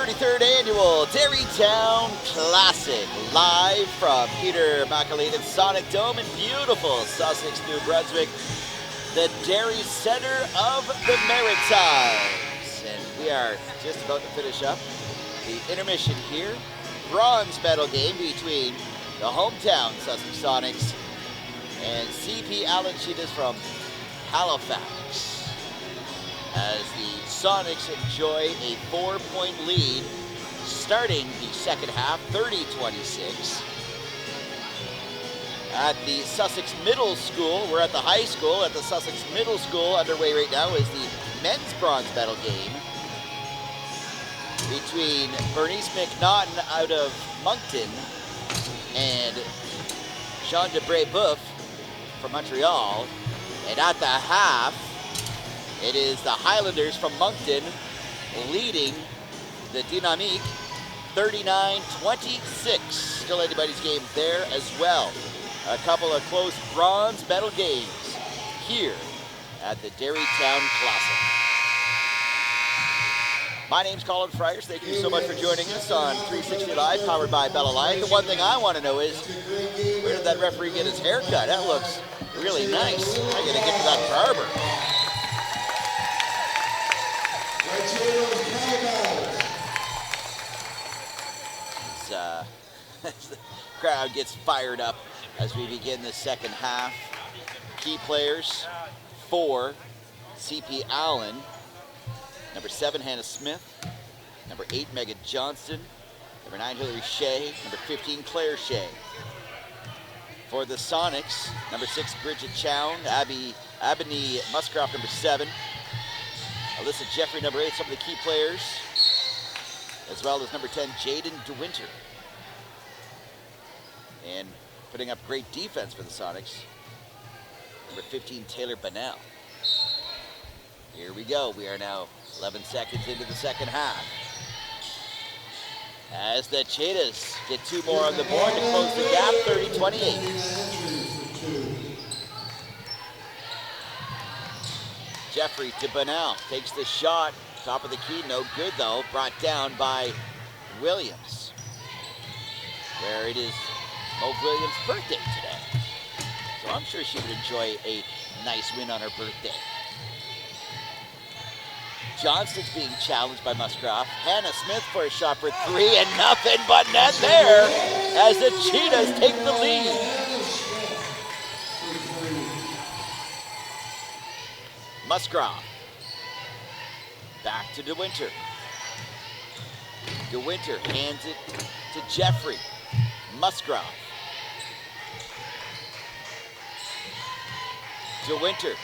33rd Annual Derrytown Classic, live from Peter McAleed's Sonic Dome in beautiful Sussex, New Brunswick, the Derry center of the Maritimes. And we are just about to finish up the intermission here. Bronze medal game between the hometown Sussex Sonics and CP Allen Cheetahs from Halifax, as the Sonics enjoy a 4-point lead starting the second half, 30-26. At the Sussex Middle School, we're at the high school. At the Sussex Middle School, underway right now is the men's bronze medal game between Bernice McNaughton out of Moncton and Jean de Brébeuf from Montreal. And at the half, it is the Highlanders from Moncton leading the Dynamique 39-26. Still anybody's game there as well. A couple of close bronze medal games here at the Derrytown Classic. My name's Colin Friars. Thank you so much for joining us on 360 Live, powered by Bella Light. The one thing I want to know is, where did that referee get his hair cut? That looks really nice. I gotta get to that barber. The crowd gets fired up as we begin the second half. Key players for CP Allen: number 7, Hannah Smith; number 8, Megan Johnston; number 9, Hillary Shea; number 15, Claire Shea. For the Sonics, number 6, Bridget Chown; Abney Muscroft, number 7; Alyssa Jeffrey, number 8, some of the key players, as well as number 10, Jaden DeWinter. And putting up great defense for the Sonics, number 15, Taylor Bonnell. Here we go. We are now 11 seconds into the second half, as the Cheetahs get 2 more on the board to close the gap, 30-28. Jeffrey to Bonnell, takes the shot, top of the key, no good though, brought down by Williams, where it is Mo Williams' birthday today. So I'm sure she would enjoy a nice win on her birthday. Johnston's being challenged by Muscroft. Hannah Smith for a shot for 3, and nothing but net there as the Cheetahs take the lead. Muscroft back to DeWinter. DeWinter hands it to Jeffrey. Muscroft. DeWinter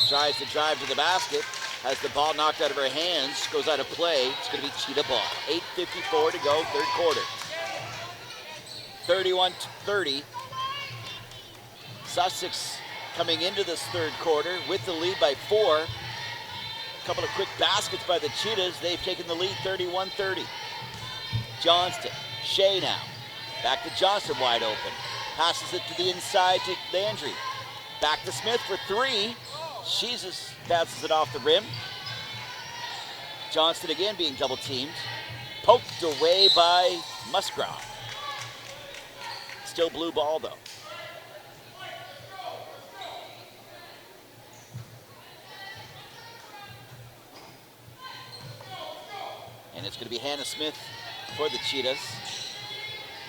tries to drive to the basket, has the ball knocked out of her hands, goes out of play. It's going to be Cheetah ball. 8:54 to go, third quarter. 31-30. Sussex coming into this third quarter with the lead by 4. A couple of quick baskets by the Cheetahs. They've taken the lead, 31-30. Johnston, Shea now. Back to Johnston, wide open. Passes it to the inside to Landry. Back to Smith for 3. She just bounces it off the rim. Johnston again being double teamed. Poked away by Musgrove. Still blue ball though. And it's going to be Hannah Smith for the Cheetahs.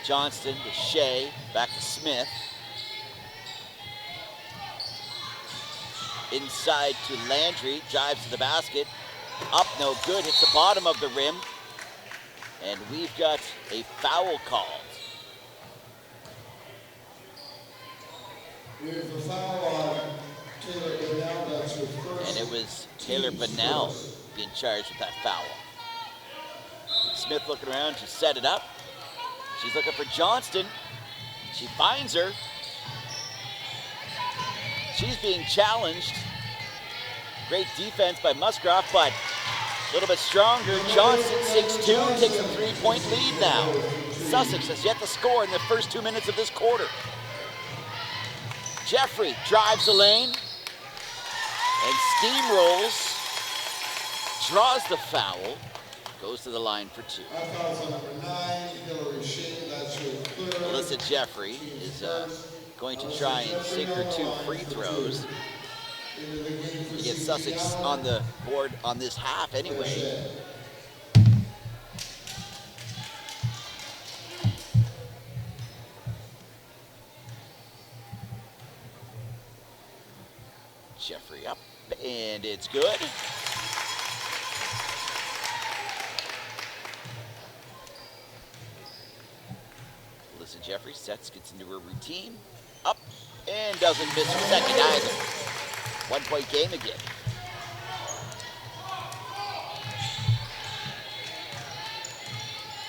Johnston to Shea, back to Smith. Inside to Landry, drives to the basket. Up, no good, hits the bottom of the rim. And we've got a foul called. We have a foul on Taylor Bonnell, that's her first. And it was Taylor Bonnell being charged with that foul. Smith looking around to set it up. She's looking for Johnston. She finds her. She's being challenged. Great defense by Musgrove, but a little bit stronger. Johnston, 6'2", takes a 3-point lead now. Sussex has yet to score in the first 2 minutes of this quarter. Jeffrey drives the lane and steamrolls, draws the foul. goes to the line for 2. That foul's on number 9, Hillary Shea, that's her third. Alyssa Jeffrey is going to try and sink her 2 free throws to get Sussex on the board on this half anyway. Jeffrey up, and it's good. Alyssa Jeffrey sets, gets into her routine, up, and doesn't miss her second either. 1-point game again.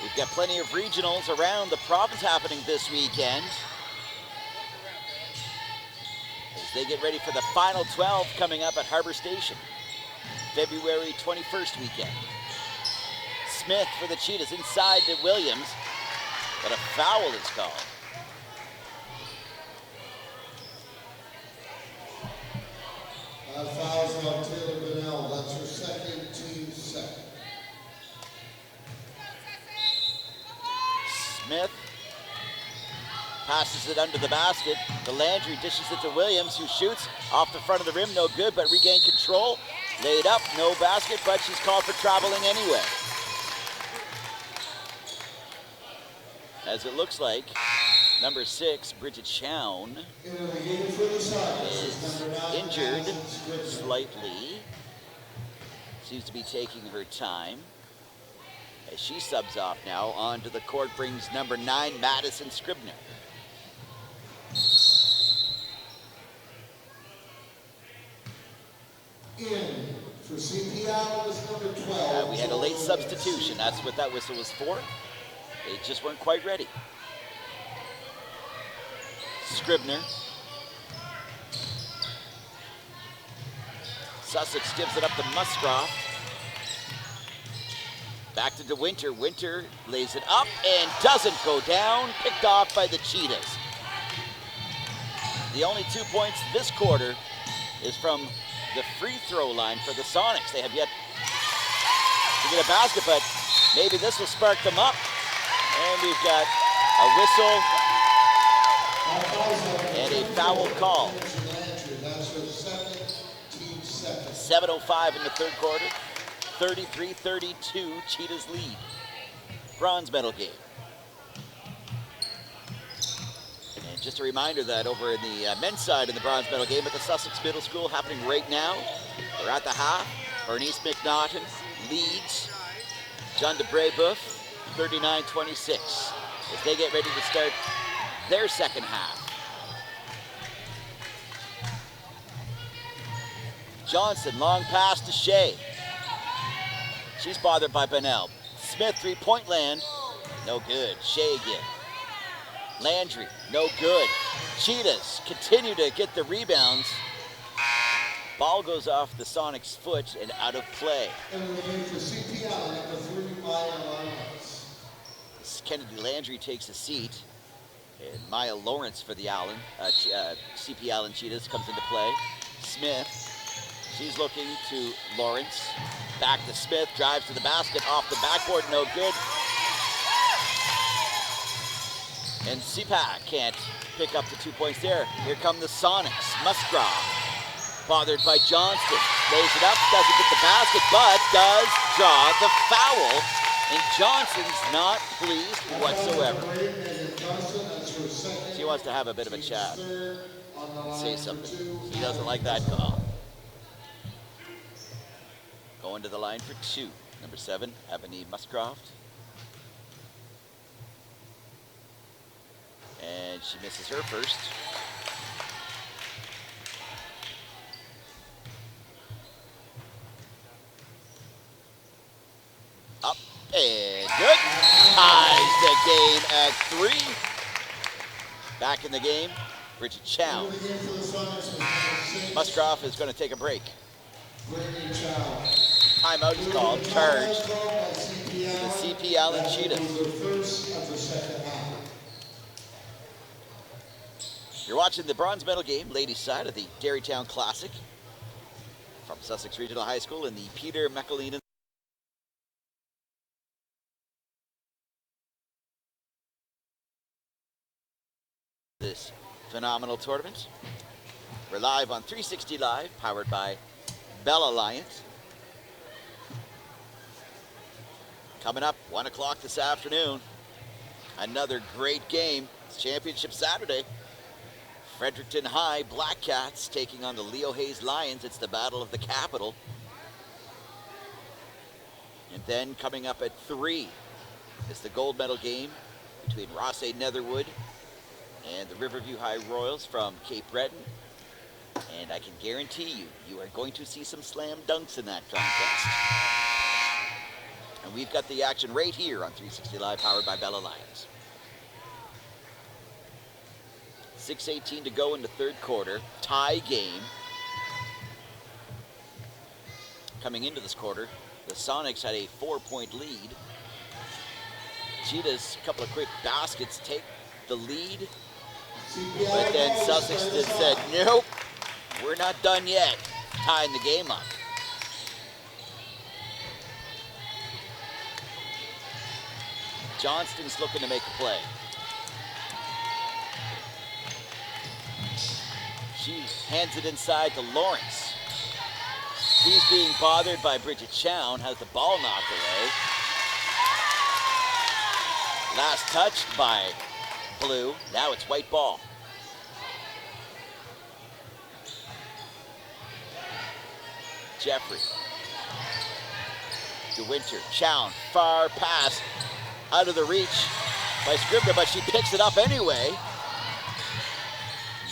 We've got plenty of regionals around the province happening this weekend, as they get ready for the final 12 coming up at Harbor Station, February 21st weekend. Smith for the Cheetahs inside to Williams, but a foul is called. Fouls on Taylor Bennell, that's her second, team second. Smith passes it under the basket. The Landry dishes it to Williams, who shoots off the front of the rim, no good, but regained control. Laid up, no basket, but she's called for traveling anyway. As it looks like, number 6, Bridget Chown, is injured slightly. Seems to be taking her time. As she subs off now, onto the court brings number 9, Madison Scribner. In for CPL is number 12. We had a late substitution. That's what that whistle was for. They just weren't quite ready. Scribner. Sussex gives it up to Musgrove. Back to DeWinter. Winter lays it up and doesn't go down. Picked off by the Cheetahs. The only 2 points this quarter is from the free throw line for the Sonics. They have yet to get a basket, but maybe this will spark them up. And we've got a whistle and a foul call. 7:05 in the third quarter. 33-32, Cheetahs lead. Bronze medal game. And just a reminder that over in the men's side in the bronze medal game at the Sussex Middle School happening right now. We're at the half. Bernice McNaughton leads John DeBrebeuf 39-26 as they get ready to start their second half. Johnson, long pass to Shea. She's bothered by Bennell. Smith, three-point land. No good. Shea again. Landry, no good. Cheetahs continue to get the rebounds. Ball goes off the Sonics' foot and out of play. Kennedy Landry takes a seat. And Maya Lawrence for the Allen, CP Allen Cheetahs comes into play. Smith, she's looking to Lawrence. Back to Smith, drives to the basket, off the backboard, no good. And CPAC can't pick up the 2 points there. Here come the Sonics. Musgrove, bothered by Johnston. Lays it up, doesn't get the basket, but does draw the foul. And Johnson's not pleased whatsoever. She wants to have a bit of a chat. Say something. He doesn't like that call. Going to the line for 2. Number 7, Ebony Muscroft. And she misses her first. Up and good. Ties the game at 3. Back in the game, Bridget Chow. Muscroft is going to take a break. Timeout is called, charged to the CP Allen Cheetahs. You're watching the bronze medal game, ladies' side of the Dairytown Classic from Sussex Regional High School in the Peter McAleenan this phenomenal tournament. We're live on 360 Live, powered by Bell Alliance. Coming up, 1 o'clock this afternoon, another great game. It's Championship Saturday. Fredericton High Black Cats taking on the Leo Hayes Lions. It's the Battle of the Capital. And then coming up at 3 is the gold medal game between Rossay Netherwood and the Riverview High Royals from Cape Breton. And I can guarantee you, you are going to see some slam dunks in that contest. And we've got the action right here on 360 Live, powered by Bell Alliance. 6:18 to go in the third quarter. Tie game. Coming into this quarter, the Sonics had a 4-point lead. Cheetahs, a couple of quick baskets, take the lead. But then Sussex just said, nope, we're not done yet. Tying the game up. Johnston's looking to make a play. She hands it inside to Lawrence. She's being bothered by Bridget Chown, has the ball knocked away. Last touched by Blue, now it's white ball. Jeffrey. DeWinter, Chown, far pass, out of the reach by Scribner, but she picks it up anyway.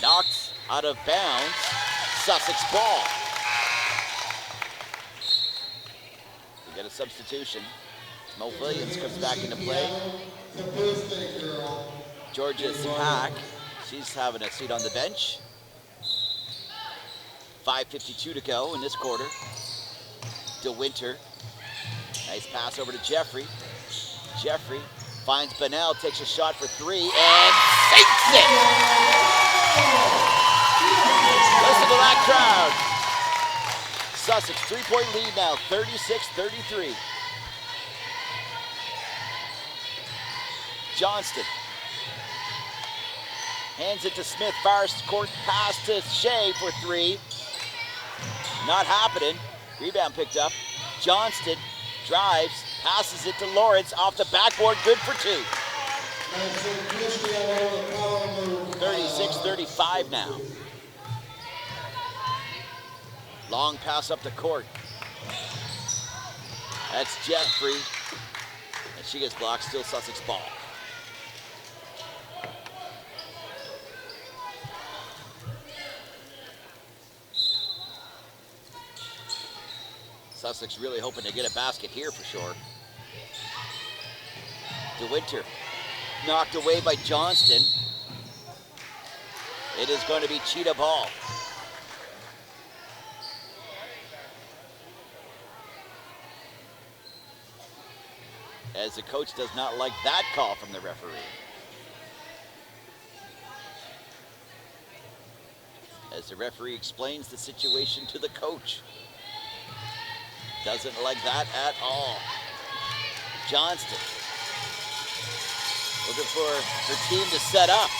Knocked out of bounds, Sussex ball. We get a substitution. Mo Williams comes back into play. Georgia Pack, she's having a seat on the bench. 5:52 to go in this quarter. DeWinter, nice pass over to Jeffrey. Jeffrey finds Bonnell, takes a shot for 3, and sinks it! Listen to that crowd. Sussex, 3-point lead now, 36-33. Johnston hands it to Smith, far court pass to Shea for 3. Not happening. Rebound picked up. Johnston drives, passes it to Lawrence off the backboard, good for 2. 36-35 now. Long pass up the court. That's Jeffrey. And she gets blocked, still Sussex ball. Sussex really hoping to get a basket here for sure. DeWinter knocked away by Johnston. It is going to be Cheetah ball. As the coach does not like that call from the referee. As the referee explains the situation to the coach. Doesn't like that at all. Johnston looking for her team to set up.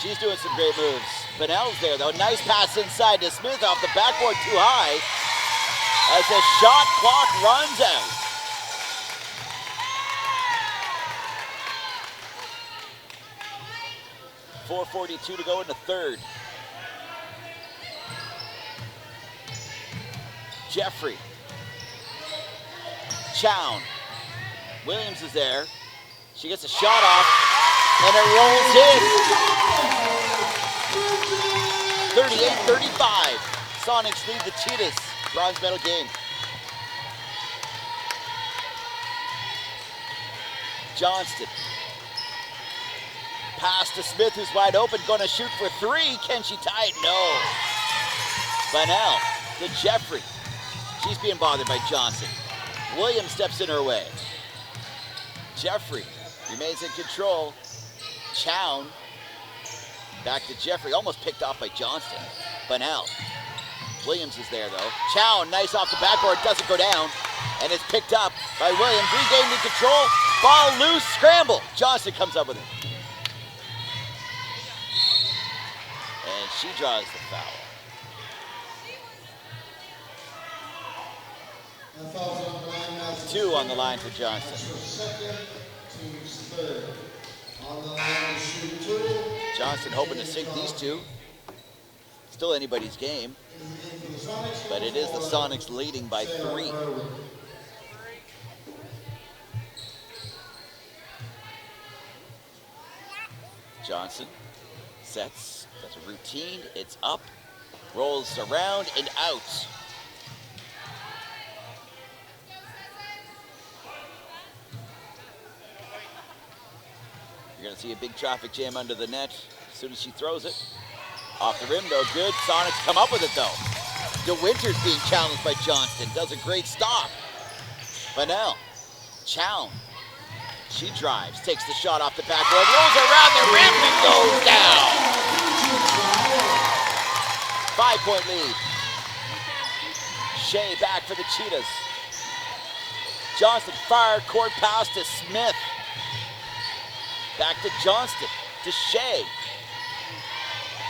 She's doing some great moves. Bonnell's there though. Nice pass inside to Smith off the backboard, too high. As the shot clock runs out. .442 to go in the third. Jeffrey. Chown. Williams is there. She gets a shot off, and it rolls in. 38-35. Sonics lead the Cheetahs. Bronze medal game. Johnston. Pass to Smith, who's wide open, going to shoot for 3. Can she tie it? No. Bonnell to Jeffrey. She's being bothered by Johnson. Williams steps in her way. Jeffrey remains in control. Chown back to Jeffrey, almost picked off by Johnston. Bonnell. Williams is there though. Chown, nice off the backboard, doesn't go down. And it's picked up by Williams, regaining control. Ball loose, scramble. Johnston comes up with it. she draws the foul. And fouls on the line now. 2 on the line for Johnston. That's her second, team's third. On the line to shoot 2. Johnston hoping to sink these two. Still anybody's game, but it is the Sonics leading by 3. Johnson sets, does a routine, it's up, rolls around and out. You're gonna see a big traffic jam under the net as soon as she throws it. Off the rim though, good. Sonics come up with it though. DeWinter's being challenged by Johnston, does a great stop. Bunnell, Chown, she drives, takes the shot off the backboard, rolls around the rim and goes down. 5-point lead. Shea back for the Cheetahs. Johnston fire court pass to Smith. Back to Johnston, to Shea.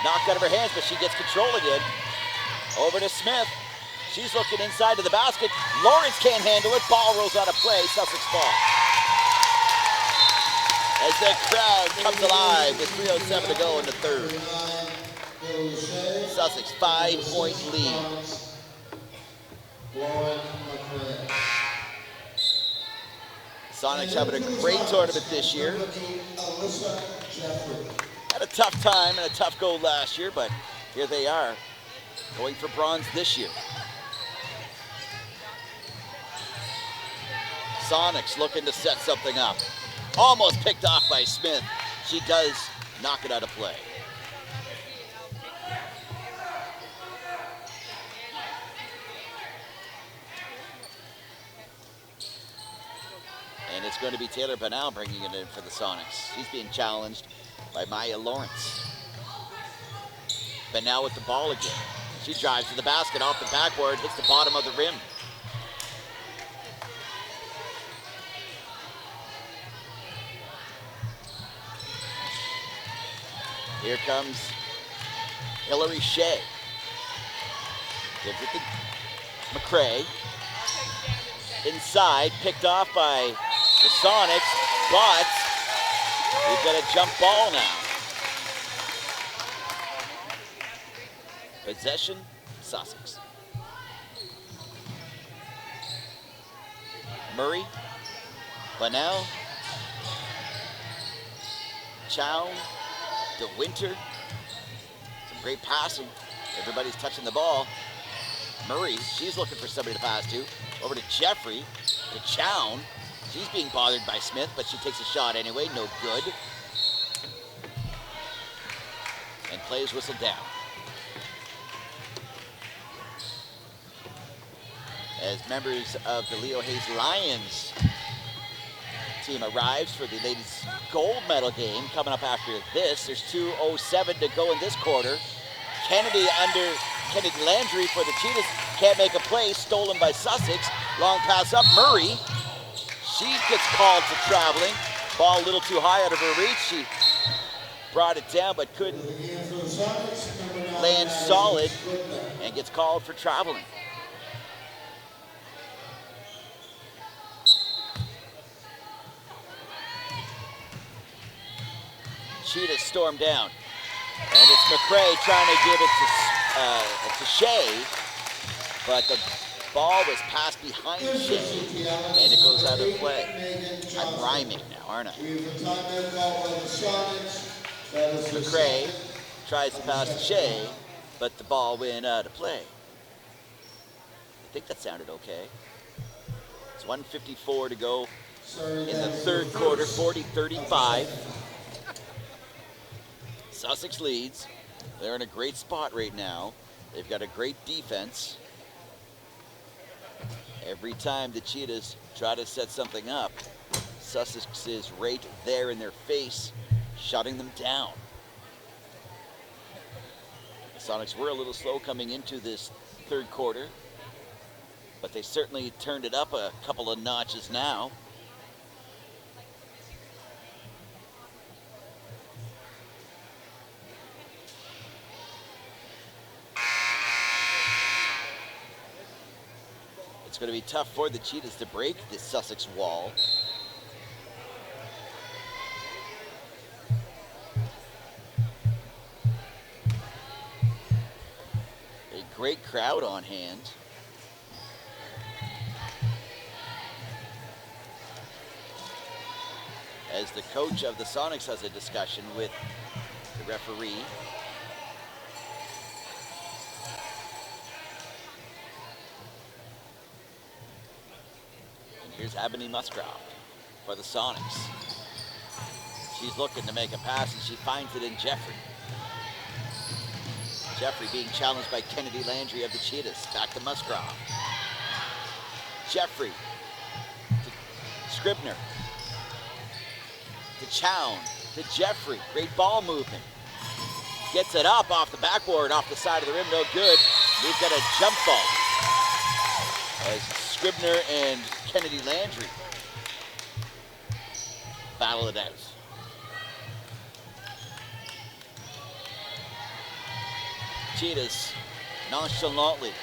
Knocked out of her hands, but she gets control again. Over to Smith. She's looking inside to the basket. Lawrence can't handle it. Ball rolls out of play. Sussex ball. As the crowd comes alive with 3:07 to go in the third. Sussex 5-point lead. Sonics having a great tournament this year. Had a tough time and a tough goal last year, but here they are, going for bronze this year. Sonics looking to set something up. Almost picked off by Smith. She does knock it out of play. And it's going to be Taylor Bunnell bringing it in for the Sonics. She's being challenged by Maya Lawrence. Bunnell with the ball again. She drives to the basket off the backboard, hits the bottom of the rim. Here comes Hillary Shea. Gives it to McCray. Inside, picked off by the Sonics, but we've got a jump ball now. Possession, Sussex. Murray, Bunnell, Chow, DeWinter. Some great passing. Everybody's touching the ball. Murray, she's looking for somebody to pass to. Over to Jeffrey, to Chown. She's being bothered by Smith, but she takes a shot anyway, no good. And plays whistled down. As members of the Leo Hayes Lions team arrives for the ladies' gold medal game coming up after this. There's 2:07 to go in this quarter. Kennedy Landry for the Cheetahs can't make a play, stolen by Sussex. Long pass up, Murray. She gets called for traveling. Ball a little too high out of her reach. She brought it down but couldn't land solid and gets called for traveling. Cheetahs storm down. And it's McCray trying to give it to Shea, but the ball was passed behind Shea, and it goes out of play. I'm rhyming now, aren't I? McCray tries to pass to Shea, but the ball went out of play. I think that sounded okay. It's 1:54 to go in the third quarter, 40-35. Sussex leads. They're in a great spot right now. They've got a great defense. Every time the Cheetahs try to set something up, Sussex is right there in their face, shutting them down. The Sonics were a little slow coming into this third quarter, but they certainly turned it up a couple of notches now. going to be tough for the Cheetahs to break this Sussex wall. A great crowd on hand. As the coach of the Sonics has a discussion with the referee. And here's Ebony Muscroft for the Sonics. She's looking to make a pass and she finds it in Jeffrey. Jeffrey being challenged by Kennedy Landry of the Cheetahs. Back to Muscroft. Jeffrey to Scribner. To Chown, to Jeffrey, great ball movement. Gets it up off the backboard, off the side of the rim, no good. We've got a jump ball as Scribner and Kennedy Landry battle it out. Cheetahs nonchalantly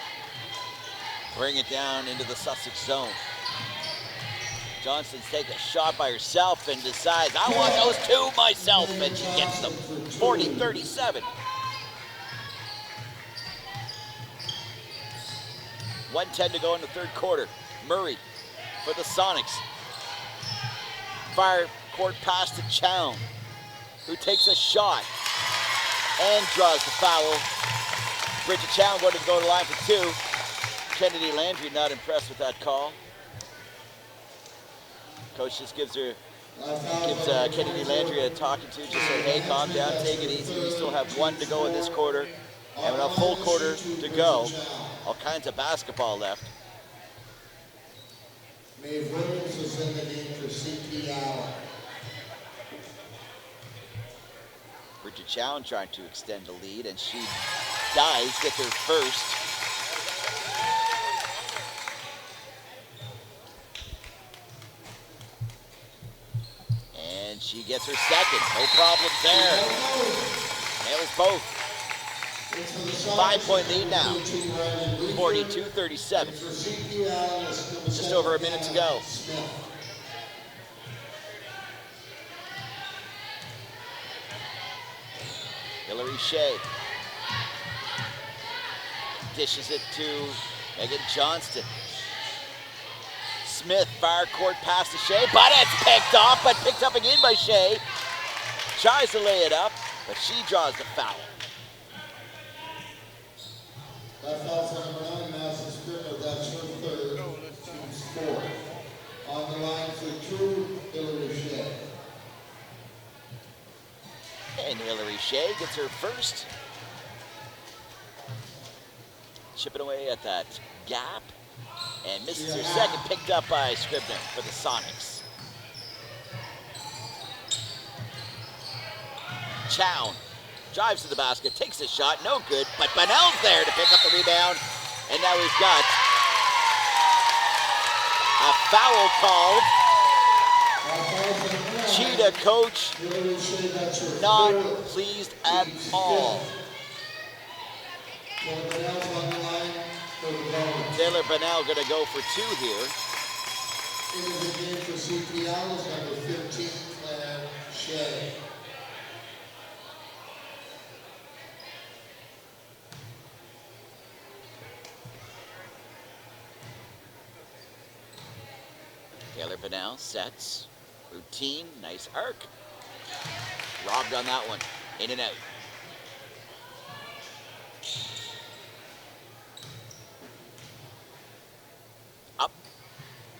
bring it down into the Sussex zone. Johnston's taking a shot by herself and decides, I want those two myself, and she gets them. 40-37. 1:10 to go in the third quarter. Murray for the Sonics. Fire court pass to Chown, who takes a shot and draws the foul. Bridget Chown going to go to the line for two. Kennedy Landry not impressed with that call. Coach just gives Kennedy Landry a talking to, just said, hey, calm down, take it easy. We still have 1 to go in this quarter, and a full quarter to go. All kinds of basketball left. Maeve Williams is in the game for CP Allen. Bridget Chown trying to extend the lead, and she does get her first. And she gets her second. No problem there. Nails both. 5-point lead now. 42-37. Just over a minute to go. Hillary Shea dishes it to Megan Johnston. Smith, fire court pass to Shea, but it's picked off, but picked up again by Shea. Tries to lay it up, but she draws the foul. That foul's on number 9, Madison Scribner. That's her third, team's fourth. On the line for two, Hillary Shea. And Hillary Shea gets her first. Chipping away at that gap. And misses her second, picked up by Scribner for the Sonics. Chown drives to the basket, takes a shot, no good, but Bunnell's there to pick up the rebound. And now we've got a foul called. Cheetah coach not pleased at all. Taylor Bunnell going to go for two here. Into the game for CPL is number 15, Claire Shea. Taylor Bunnell sets. Routine, nice arc. Robbed on that one. In and out. Up.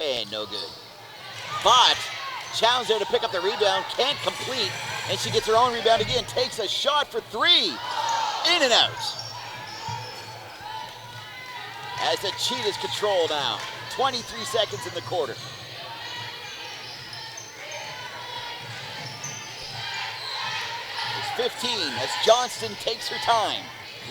And no good. But Chown's there to pick up the rebound. Can't complete. And she gets her own rebound again. Takes a shot for three. In and out. As the Cheetahs control now. 23 seconds in the quarter. It's 15 as Johnston takes her time.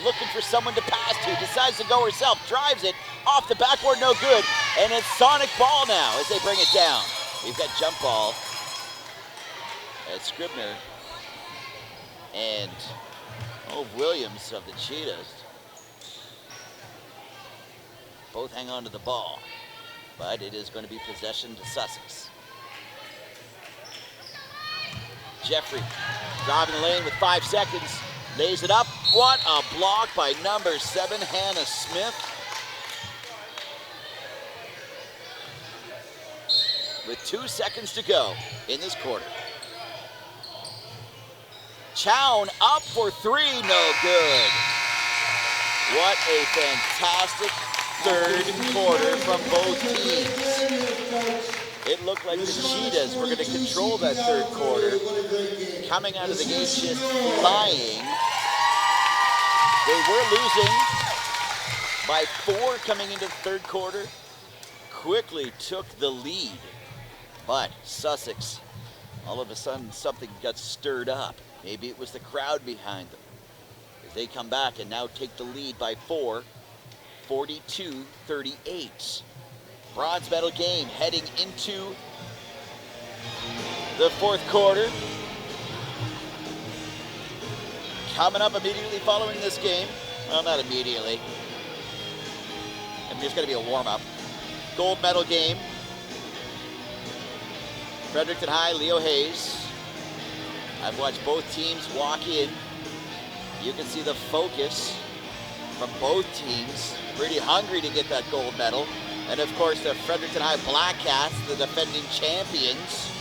Looking for someone to pass to. Decides to go herself. Drives it. Off the backboard, no good. And it's Sonic ball now as they bring it down. We've got jump ball. As Scribner and Williams of the Cheetahs both hang on to the ball. but it is going to be possession to Sussex. Jeffrey driving the lane with 5 seconds, lays it up. What a block by number 7, Hannah Smith. With 2 seconds to go in this quarter. Chown up for 3, no good. What a fantastic third quarter from both teams. It looked like the Cheetahs were going to control that third quarter. Coming out of the gate just flying. They were losing by 4 coming into the third quarter. Quickly took the lead. But Sussex, all of a sudden something got stirred up. Maybe it was the crowd behind them. As they come back and now take the lead by 4, 42-38. Bronze medal game heading into the fourth quarter. Coming up immediately following this game. Well, not immediately. I mean, there's going to be a warm-up. Gold medal game. Fredericton High, Leo Hayes. I've watched both teams walk in. You can see the focus from both teams. Pretty hungry to get that gold medal. And of course, the Fredericton High Black Cats, the defending champions.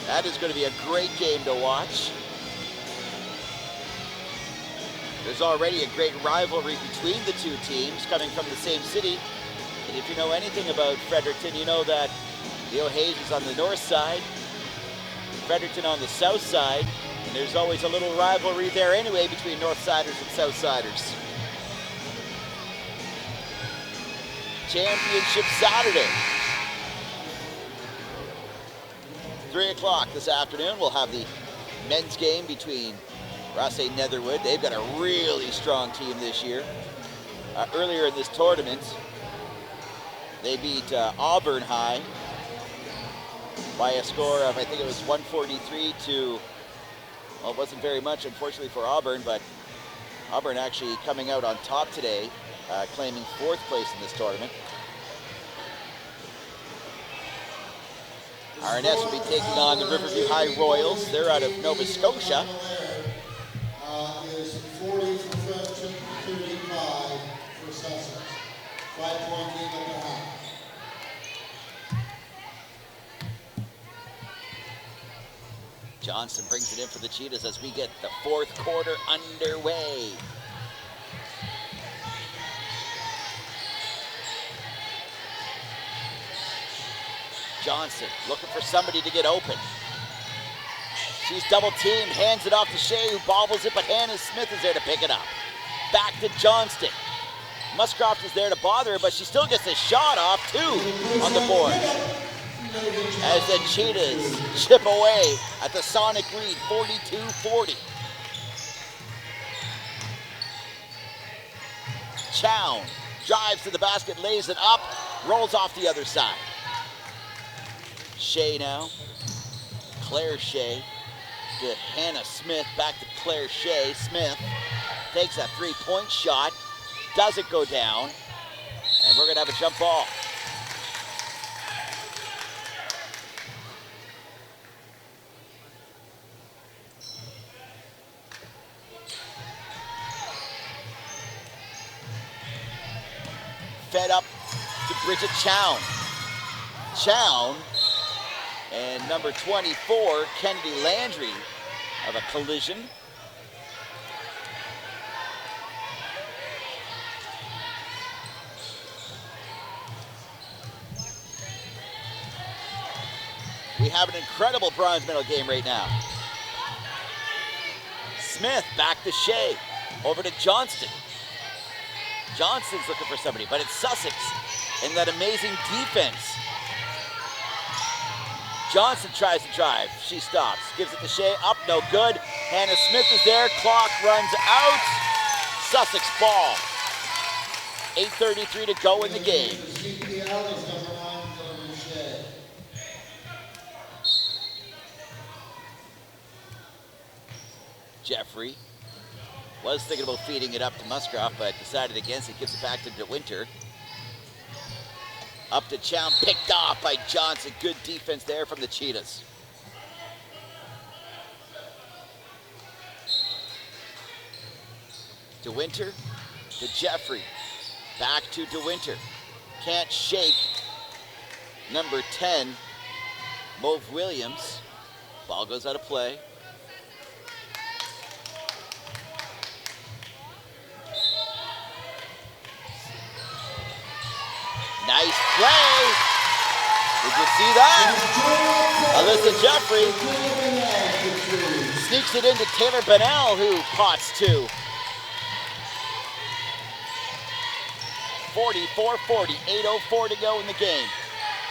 That is going to be a great game to watch. There's already a great rivalry between the two teams coming from the same city. And if you know anything about Fredericton, you know that Leo Hayes is on the north side, Fredericton on the south side, and there's always a little rivalry there anyway between Northsiders and Southsiders. Championship Saturday. 3 o'clock this afternoon, we'll have the men's game between Rossay Netherwood. They've got a really strong team this year. Earlier in this tournament, they beat Auburn High by a score of, I think it was 143 to, well, it wasn't very much, unfortunately, for Auburn, but Auburn actually coming out on top today, claiming 4th place in this tournament. RNS will be taking on the Riverview High Royals. They're out of Nova Scotia. Is 40 for Fredericton, 35 for Sussex. 5-point lead at the half. Johnson brings it in for the Cheetahs as we get the fourth quarter underway. Johnson looking for somebody to get open. She's double teamed, hands it off to Shea, who bobbles it, but Hannah Smith is there to pick it up. Back to Johnston. Muscroft is there to bother her, but she still gets a shot off, 2 on the board. As the Cheetahs chip away at the Sonic lead, 42-40. Chown drives to the basket, lays it up, rolls off the other side. Shea now. Claire Shea to Hannah Smith, back to Claire Shea. Smith takes a 3-point shot, doesn't go down, and we're going to have a jump ball. Fed up to Bridget Chown. Chown and number 24, Kennedy Landry, have a collision. We have an incredible bronze medal game right now. Smith back to Shea, over to Johnston. Johnston's looking for somebody, but it's Sussex and that amazing defense. Johnson tries to drive. She stops. Gives it to Shea. Up, no good. Hannah Smith is there. Clock runs out. Sussex ball. 8:33 to go in the game. Jeffrey was thinking about feeding it up to Muscroft, but decided against it. Gives it back to DeWinter. Up to Chown, picked off by Johnson. Good defense there from the Cheetahs. DeWinter to Jeffrey. Back to DeWinter. Can't shake number 10, Move Williams. Ball goes out of play. Nice play. Did you see that? Alyssa Jeffrey sneaks it into Taylor Bonnell, who pots two. 44-40, 8:04 to go in the game.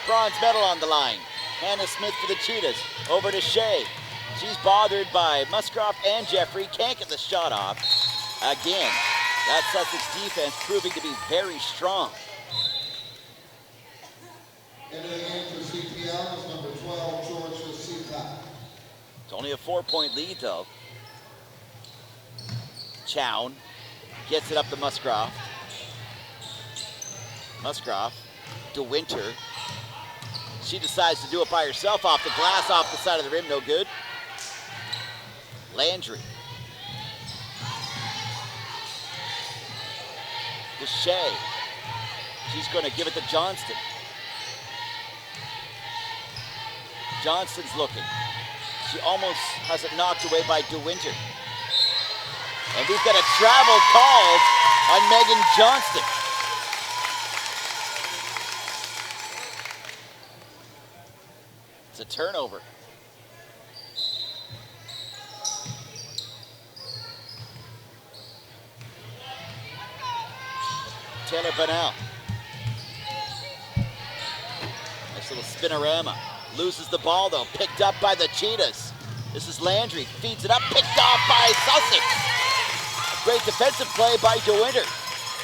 Bronze medal on the line. Hannah Smith for the Cheetahs. Over to Shea. She's bothered by Muscroft and Jeffrey. Can't get the shot off. Again, that Sussex defense proving to be very strong. Into the game for CPL is number 12, Georgia Seacock. It's only a 4-point lead, though. Chown gets it up to Muscroft. Muscroft, DeWinter. She decides to do it by herself off the glass, off the side of the rim, no good. Landry. To Shea. She's going to give it to Johnston. Johnston's looking. She almost has it knocked away by DeWinter. And we've got a travel called on Megan Johnston. It's a turnover. Taylor Bonnell. Nice little spinorama. Loses the ball though, picked up by the Cheetahs. This is Landry, feeds it up, picked off by Sussex. A great defensive play by DeWinter.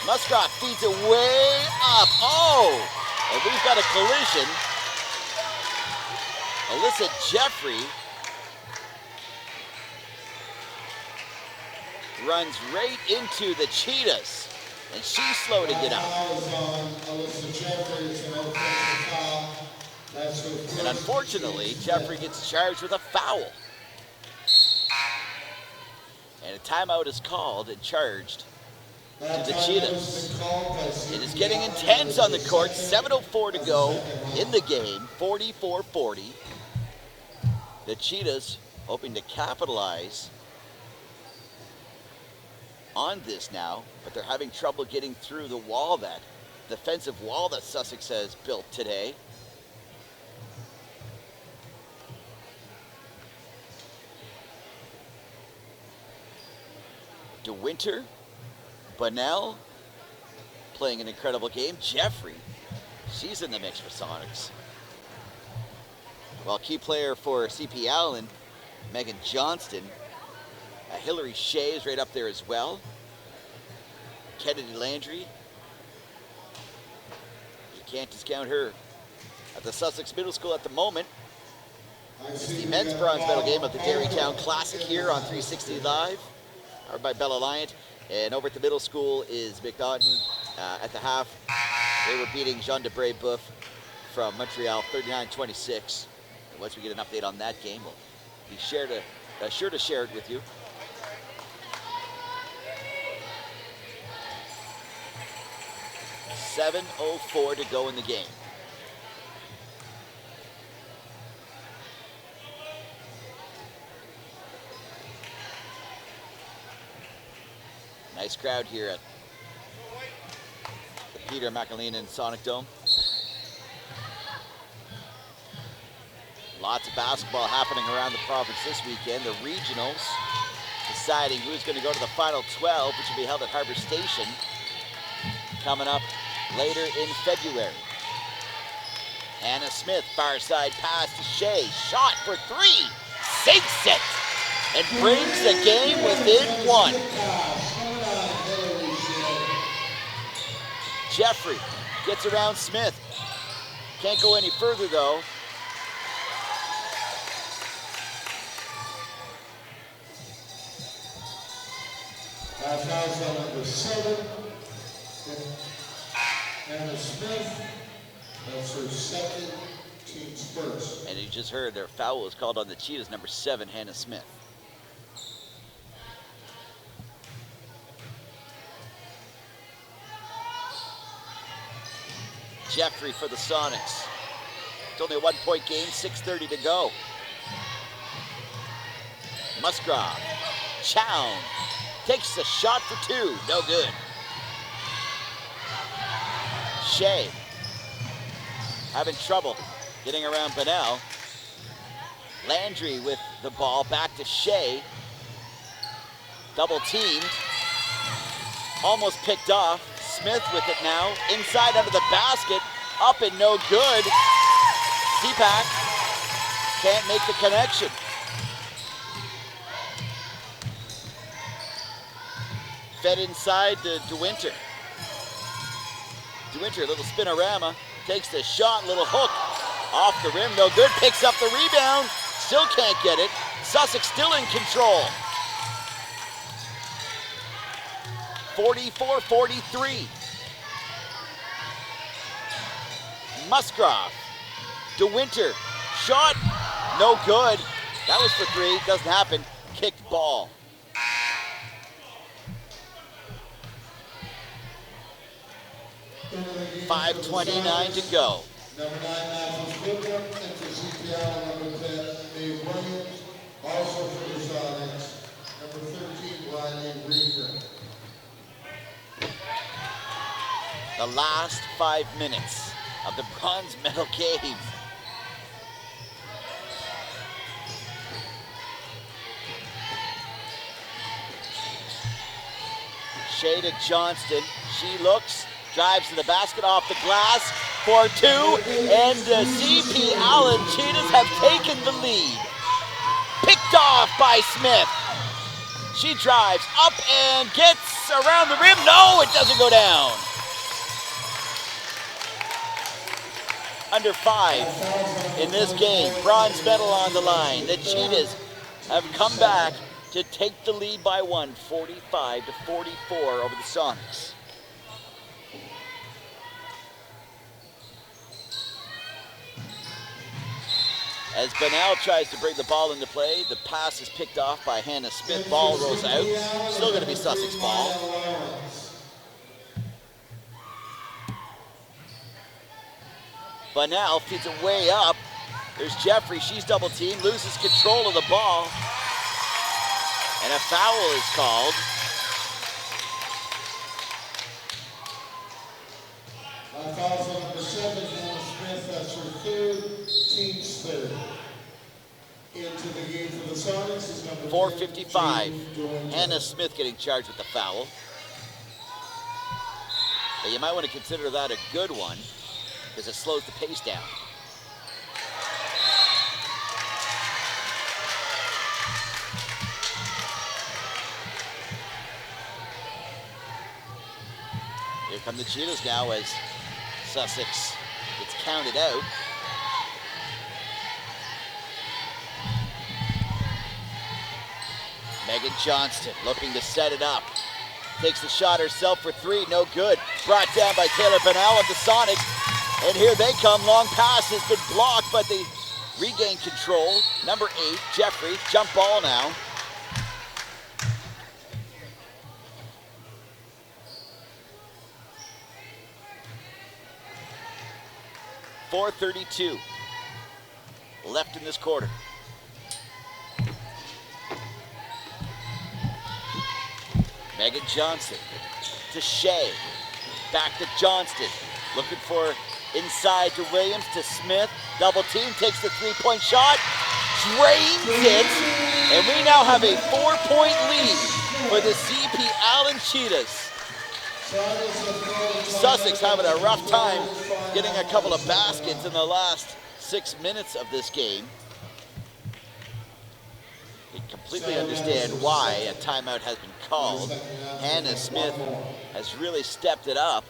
Muscroft feeds it way up. Oh, and we've got a collision. Alyssa Jeffrey runs right into the Cheetahs, and she's floating it up. And unfortunately, Jeffrey gets charged with a foul. And a timeout is called and charged to the Cheetahs. It is getting intense on the court. 7:04 to go in the game, 44-40. The Cheetahs hoping to capitalize on this now, but they're having trouble getting through the wall, that defensive wall that Sussex has built today. DeWinter, Bonnell playing an incredible game. Jeffrey, she's in the mix for Sonics. Well, key player for CPL and Megan Johnston. Hillary Shea is right up there as well. Kennedy Landry. You can't discount her. At the Sussex Middle School at the moment, it's the men's bronze medal game of the Dairytown Classic here on 360 Live, powered by Bell Alliant. And over at the middle school is McNaughton at the half. They were beating Jean de Brébeuf from Montreal 39-26. Once we get an update on that game, we'll be sure to share it with you. .7:04 to go in the game. Nice crowd here at the Peter McAleenan Sonic Dome. Lots of basketball happening around the province this weekend. The regionals deciding who's going to go to the final 12, which will be held at Harbor Station coming up later in February. Hannah Smith, far side pass to Shea. Shot for three. Sinks it and brings the game within one. Jeffrey gets around Smith. Can't go any further though. Fouls on number 7. Hannah Smith. That's her second, team's first. And you just heard their foul was called on the Cheetahs, number 7, Hannah Smith. Jeffrey for the Sonics. It's only a 1-point game, 6:30 to go. Musgrove. Chown takes the shot for 2. No good. Shea having trouble getting around Bunnell. Landry with the ball back to Shea. Double teamed. Almost picked off. Smith with it now. Inside under the basket. Up and no good. CPAC can't make the connection. Fed inside to DeWinter. DeWinter, a little spinorama. Takes the shot, little hook. Off the rim, no good. Picks up the rebound. Still can't get it. Sussex still in control. 44-43. Musgrove. DeWinter. Shot. No good. That was for 3. Doesn't happen. Kicked ball. .5:29 to go. Number 9, Matthews Goodwin, into CPL, number 10, Dave Williams, also for the Sonics, number 13, Riley Reefer. The last 5 minutes of the bronze medal game. Shea to Johnston. She looks, drives to the basket, off the glass for 2, and the CP Allen Cheetahs have taken the lead. Picked off by Smith. She drives up and gets around the rim. No, it doesn't go down. Under 5 in this game. Bronze medal on the line. The Cheetahs have come back to take the lead by 1, 45-44 over the Sonics. As Bunnell tries to bring the ball into play, the pass is picked off by Hannah Smith. Ball rolls out. Still going to be Sussex ball. Bunnell feeds it way up. There's Jeffrey. She's double teamed, loses control of the ball. And a foul is called. Fouls on number 7, Hannah Smith. That's her 3rd, team's 3rd. Into the game for the Sonics is number 4:55. Hannah Smith getting charged with the foul. But you might want to consider that a good one, because it slows the pace down. Here come the Cheetahs now as Sussex gets counted out. Megan Johnston looking to set it up. Takes the shot herself for 3, no good. Brought down by Taylor Bunnell of the Sonics. And here they come, long pass has been blocked, but they regain control. Number 8, Jeffrey, jump ball now. .432 left in this quarter. Megan Johnston to Shea. Back to Johnston. Looking for inside to Williams to Smith. Double team, takes the 3-point shot. Drains it. And we now have a 4-point lead for the CP Allen Cheetahs. Sussex having a rough time getting a couple of baskets in the last 6 minutes of this game. We completely understand why a timeout has been called. Hannah Smith has really stepped it up.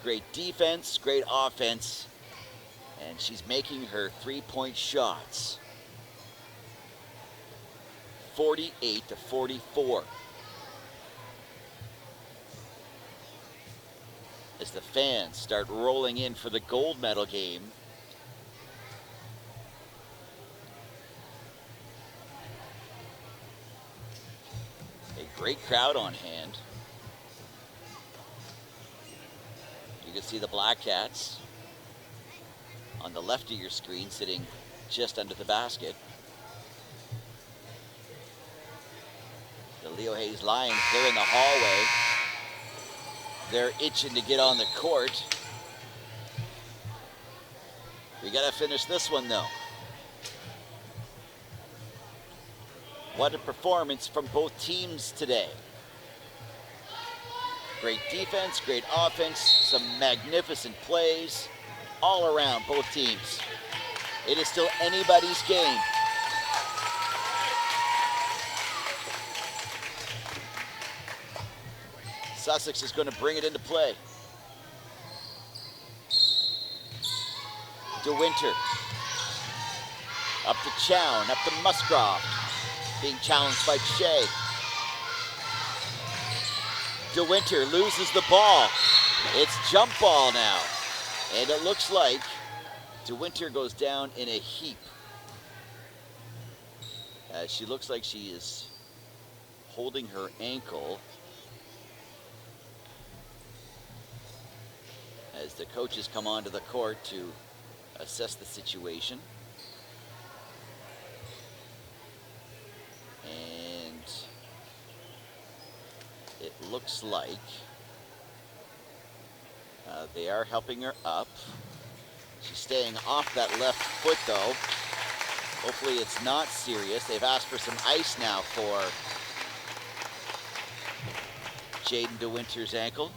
Great defense, great offense, and she's making her 3-point shots. 48-44. as the fans start rolling in for the gold medal game. A great crowd on hand. You can see the Black Cats on the left of your screen sitting just under the basket. The Leo Hayes Lions, they're in the hallway. They're itching to get on the court. We gotta finish this one though. What a performance from both teams today. Great defense, great offense, some magnificent plays all around both teams. It is still anybody's game. Sussex is going to bring it into play. DeWinter. Up to Chown, up to Musgrove. Being challenged by Shea. DeWinter loses the ball. It's jump ball now. And it looks like DeWinter goes down in a heap. She looks like she is holding her ankle. As the coaches come onto the court to assess the situation. And it looks like they are helping her up. She's staying off that left foot though. Hopefully it's not serious. They've asked for some ice now for Jaden DeWinter's ankle.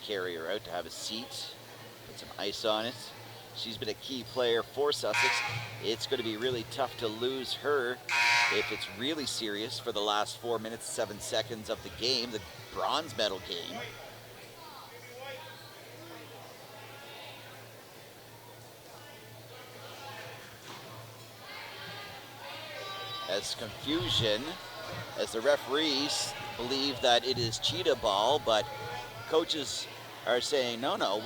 Carry her out to have a seat, put some ice on it. She's been a key player for Sussex. It's going to be really tough to lose her if it's really serious for the last 4 minutes, 7 seconds of the game, the bronze medal game. As confusion, as the referees believe that it is cheetah ball, but coaches are saying, no,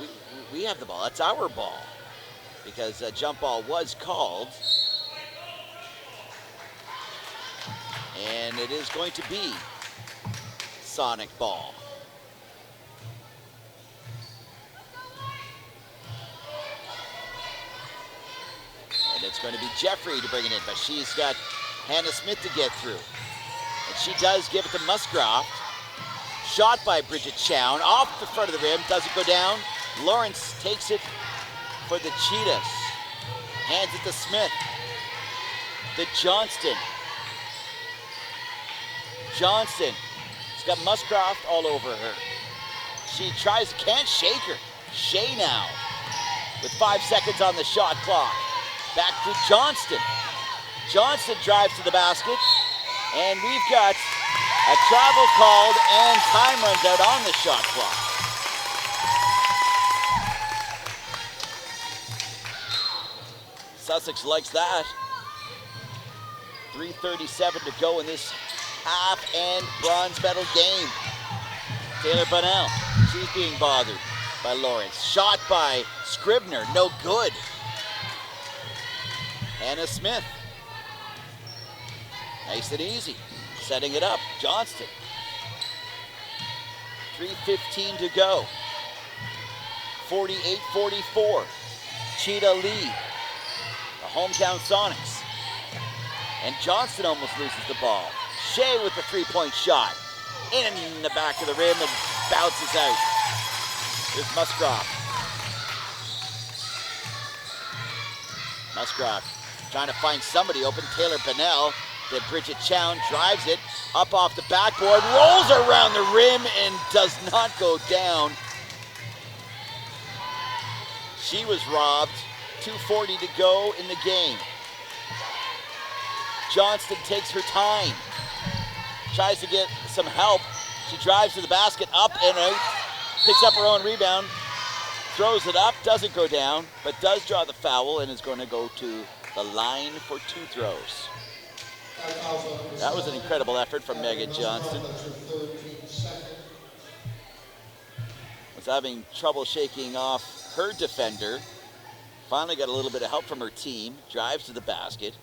we have the ball. That's our ball. Because a jump ball was called. And it is going to be Sonic ball. And it's going to be Jeffrey to bring it in, but she's got Hannah Smith to get through. And she does give it to Musgrove. Shot by Bridget Chown, off the front of the rim, doesn't go down. Lawrence takes it for the Cheetahs. Hands it to Smith. To Johnston. Johnston. She's got Musgrove all over her. She tries, can't shake her. Shea now, with 5 seconds on the shot clock. Back to Johnston. Johnston drives to the basket, and we've got a travel called, and time runs out on the shot clock. Sussex likes that. 3:37 to go in this half and bronze medal game. Taylor Bunnell, she's being bothered by Lawrence. Shot by Scribner, no good. Hannah Smith. Nice and easy. Setting it up, Johnston. 3:15 to go. 48-44. Cheetah lead. The hometown Sonics. And Johnston almost loses the ball. Shea with the three-point shot. In the back of the rim and bounces out. There's Musgrove. Musgrove trying to find somebody open. Taylor Bunnell. That Bridget Chown drives it up off the backboard, rolls around the rim and does not go down. She was robbed. 2:40 to go in the game. Johnston takes her time. Tries to get some help. She drives to the basket, up and out. Picks up her own rebound. Throws it up, doesn't go down, but does draw the foul and is going to go to the line for 2 throws. That was an incredible effort from Megan Johnston. having trouble shaking off her defender. Finally got a little bit of help from her team. Drives to the basket.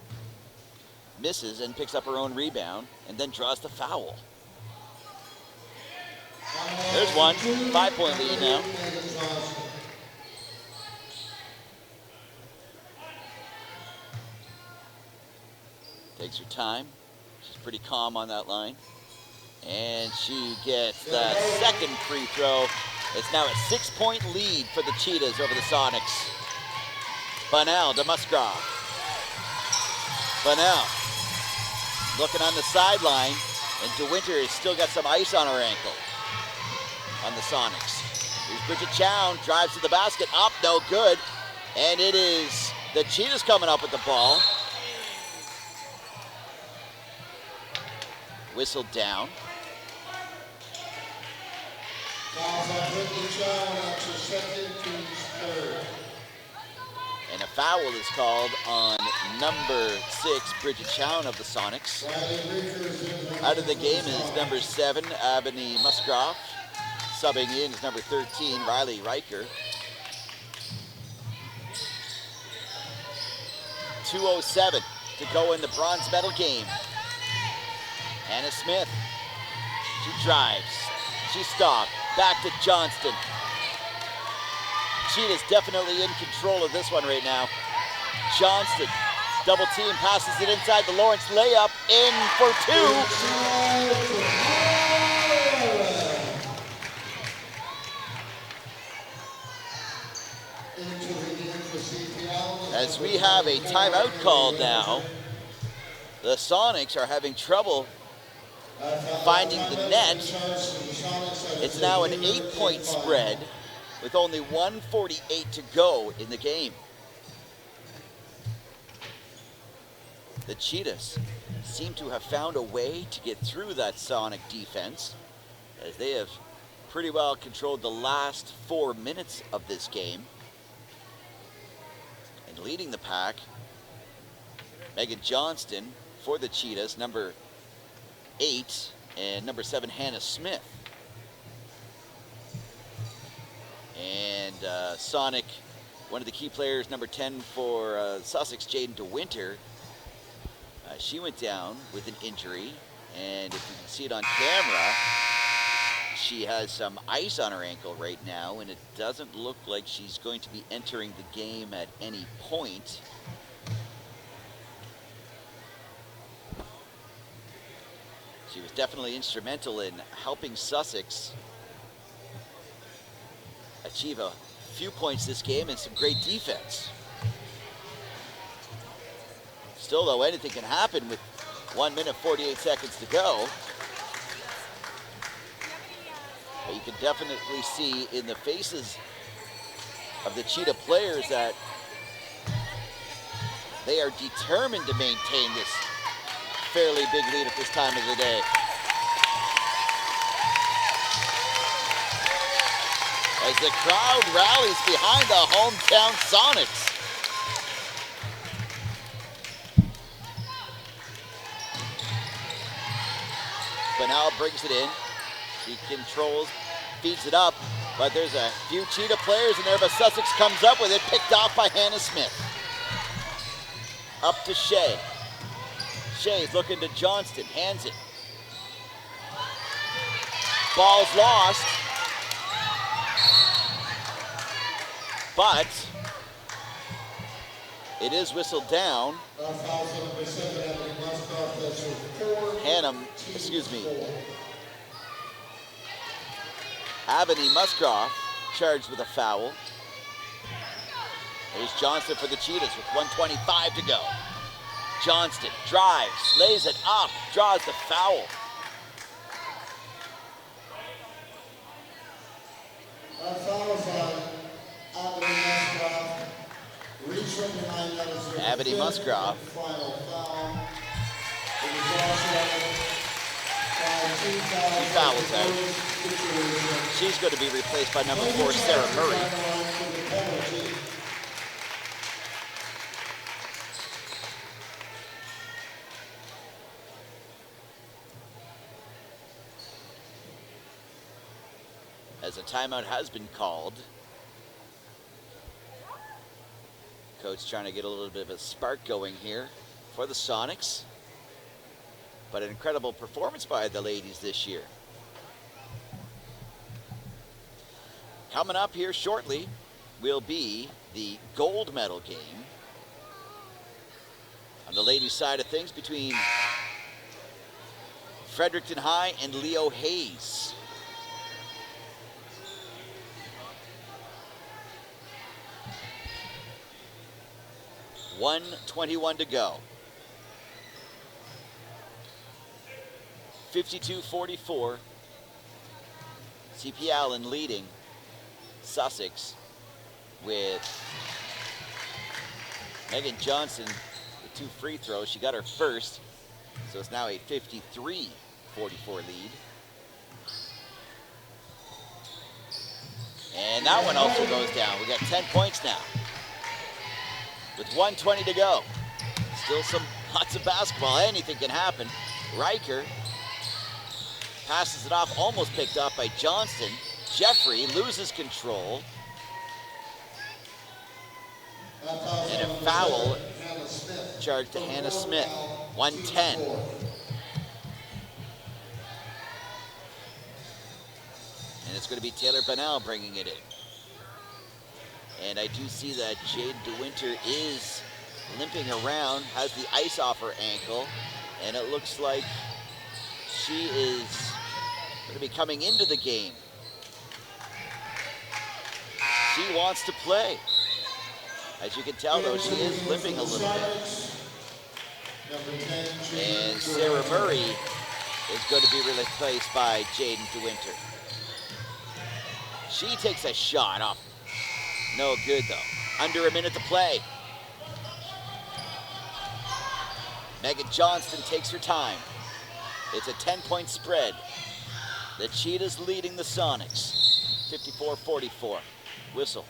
Misses and picks up her own rebound. And then draws the foul. There's one. 5-point lead now. Takes her time. She's pretty calm on that line. And she gets the second free throw. It's now a 6-point lead for the Cheetahs over the Sonics. Bunnell to Musgrove. Bunnell looking on the sideline, and DeWinter has still got some ice on her ankle on the Sonics. Here's Bridget Chown, drives to the basket, up, no good. And it is the Cheetahs coming up with the ball. Whistled down. And a foul is called on number 6, Bridget Chown of the Sonics. Out of the game is number 7, Ebony Musgrove. Subbing in is number 13, Riley Riker. 2:07 to go in the bronze medal game. Hannah Smith, she drives, she stopped, back to Johnston. Cheetah's definitely in control of this one right now. Johnston, double team, passes it inside the Lawrence layup, in for 2. As we have a timeout called now, the Sonics are having trouble finding the net. It's now an 8-point spread with only 1:48 to go in the game. The Cheetahs seem to have found a way to get through that Sonic defense, as they have pretty well controlled the last 4 minutes of this game. And leading the pack, Megan Johnston for the Cheetahs, number 8, and number 7, Hannah Smith. And Sonic, one of the key players, number 10 for Sussex, Jaden DeWinter, she went down with an injury, and if you can see it on camera, she has some ice on her ankle right now, and it doesn't look like she's going to be entering the game at any point. She was definitely instrumental in helping Sussex achieve a few points this game and some great defense. Still, though, anything can happen with 1 minute, 48 seconds to go. But you can definitely see in the faces of the Cheetah players that they are determined to maintain this fairly big lead at this time of the day. As the crowd rallies behind the hometown Sonics. Bunnell brings it in. She controls, feeds it up, but there's a few Cheetah players in there, but Sussex comes up with it, picked off by Hannah Smith. Up to Shea. Shea's looking to Johnston, hands it. Ball's lost. But it is whistled down. Ebony Musgrove charged with a foul. Here's Johnston for the Cheetahs with 1:25 to go. Johnston drives, lays it up, draws the foul. Ebony Musgrove. She fouls out. She's going to be replaced by number 4, Sarah Murray. as a timeout has been called. Coach trying to get a little bit of a spark going here for the Sonics. But an incredible performance by the ladies this year. Coming up here shortly will be the gold medal game on the ladies' side of things between Fredericton High and Leo Hayes. .121 to go. 52-44. CP Allen leading Sussex with Megan Johnson with 2 free throws. She got her first, so it's now a 53-44 lead. And that one also goes down. We got 10 points now with 1:20 to go. Still lots of basketball. Anything can happen. Riker passes it off, almost picked off by Johnston. Jeffrey loses control. And a foul charged to Hannah Smith. 110. And it's going to be Taylor Bonnell bringing it in. And I do see that Jade DeWinter is limping around, has the ice off her ankle, and it looks like she is going to be coming into the game. She wants to play. As you can tell, though, she is limping a little bit. And Sarah Murray is going to be replaced by Jaden DeWinter. She takes a shot off. No good, though. Under a minute to play. Megan Johnston takes her time. It's a 10-point spread. The Cheetahs leading the Sonics. 54-44. Whistle.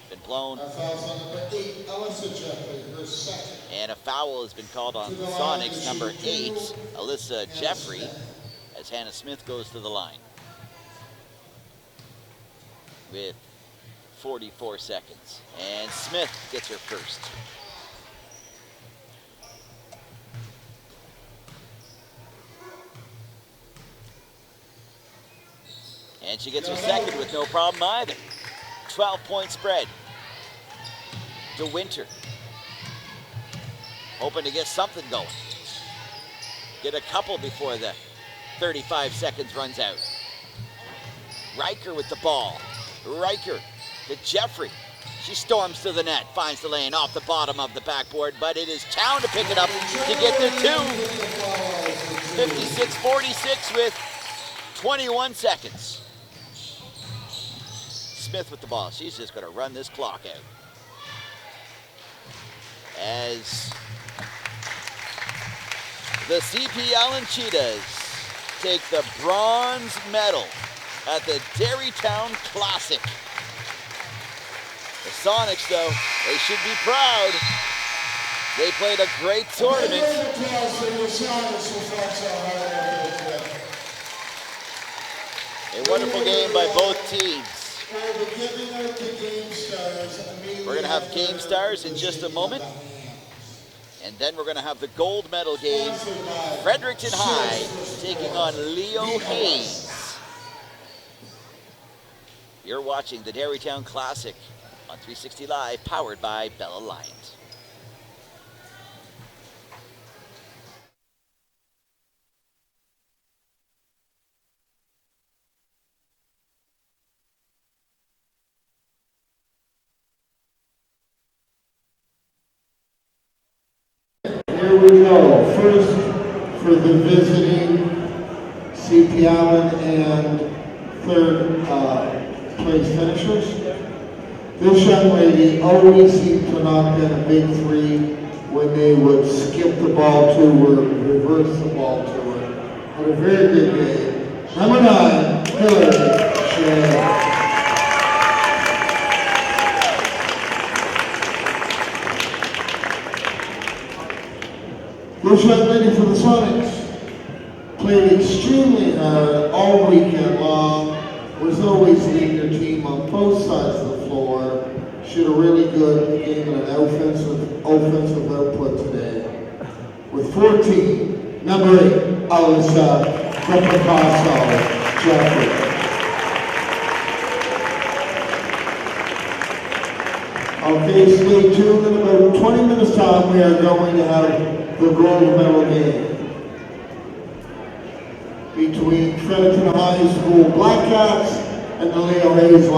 Been blown. And a foul has been called on the Sonics. Number 8, Alyssa Jeffrey, as Hannah Smith goes to the line. With 44 seconds. And Smith gets her first. And she gets her second with no problem either. 12-point spread. DeWinter. Hoping to get something going. Get a couple before the 35 seconds runs out. Riker with the ball. Riker to Jeffrey. She storms to the net, finds the lane off the bottom of the backboard, but it is Town to pick it up to get the 2. 56-46 with 21 seconds. Smith with the ball. She's just going to run this clock out. As the CP Allen Cheetahs take the bronze medal at the Derrytown Classic. The Sonics, though, they should be proud. They played a great tournament. A wonderful game by both teams. We're going to have Game Stars in just a moment. And then we're going to have the gold medal game. Fredericton High taking on Leo Hayes. You're watching the Derrytown Classic on 360 Live, powered by Bell Alliance. Here we go. First, for the visiting CP Allen and third place finishers. This young lady always seemed to knock in a big 3 when they would skip the ball to her, reverse the ball to her. Had a very good game. Number 9, Hillary Shea. This young lady for the Sonics played extremely hard all weekend long, was always leading their team on both sides of the floor. She had a really good game and an offensive output today. With 14, number 8, Alyssa Jeffrey. Okay, stay tuned. In about 20 minutes time, we are going to have the gold medal game between Fredericton High School Black Cats and the Leo Hayes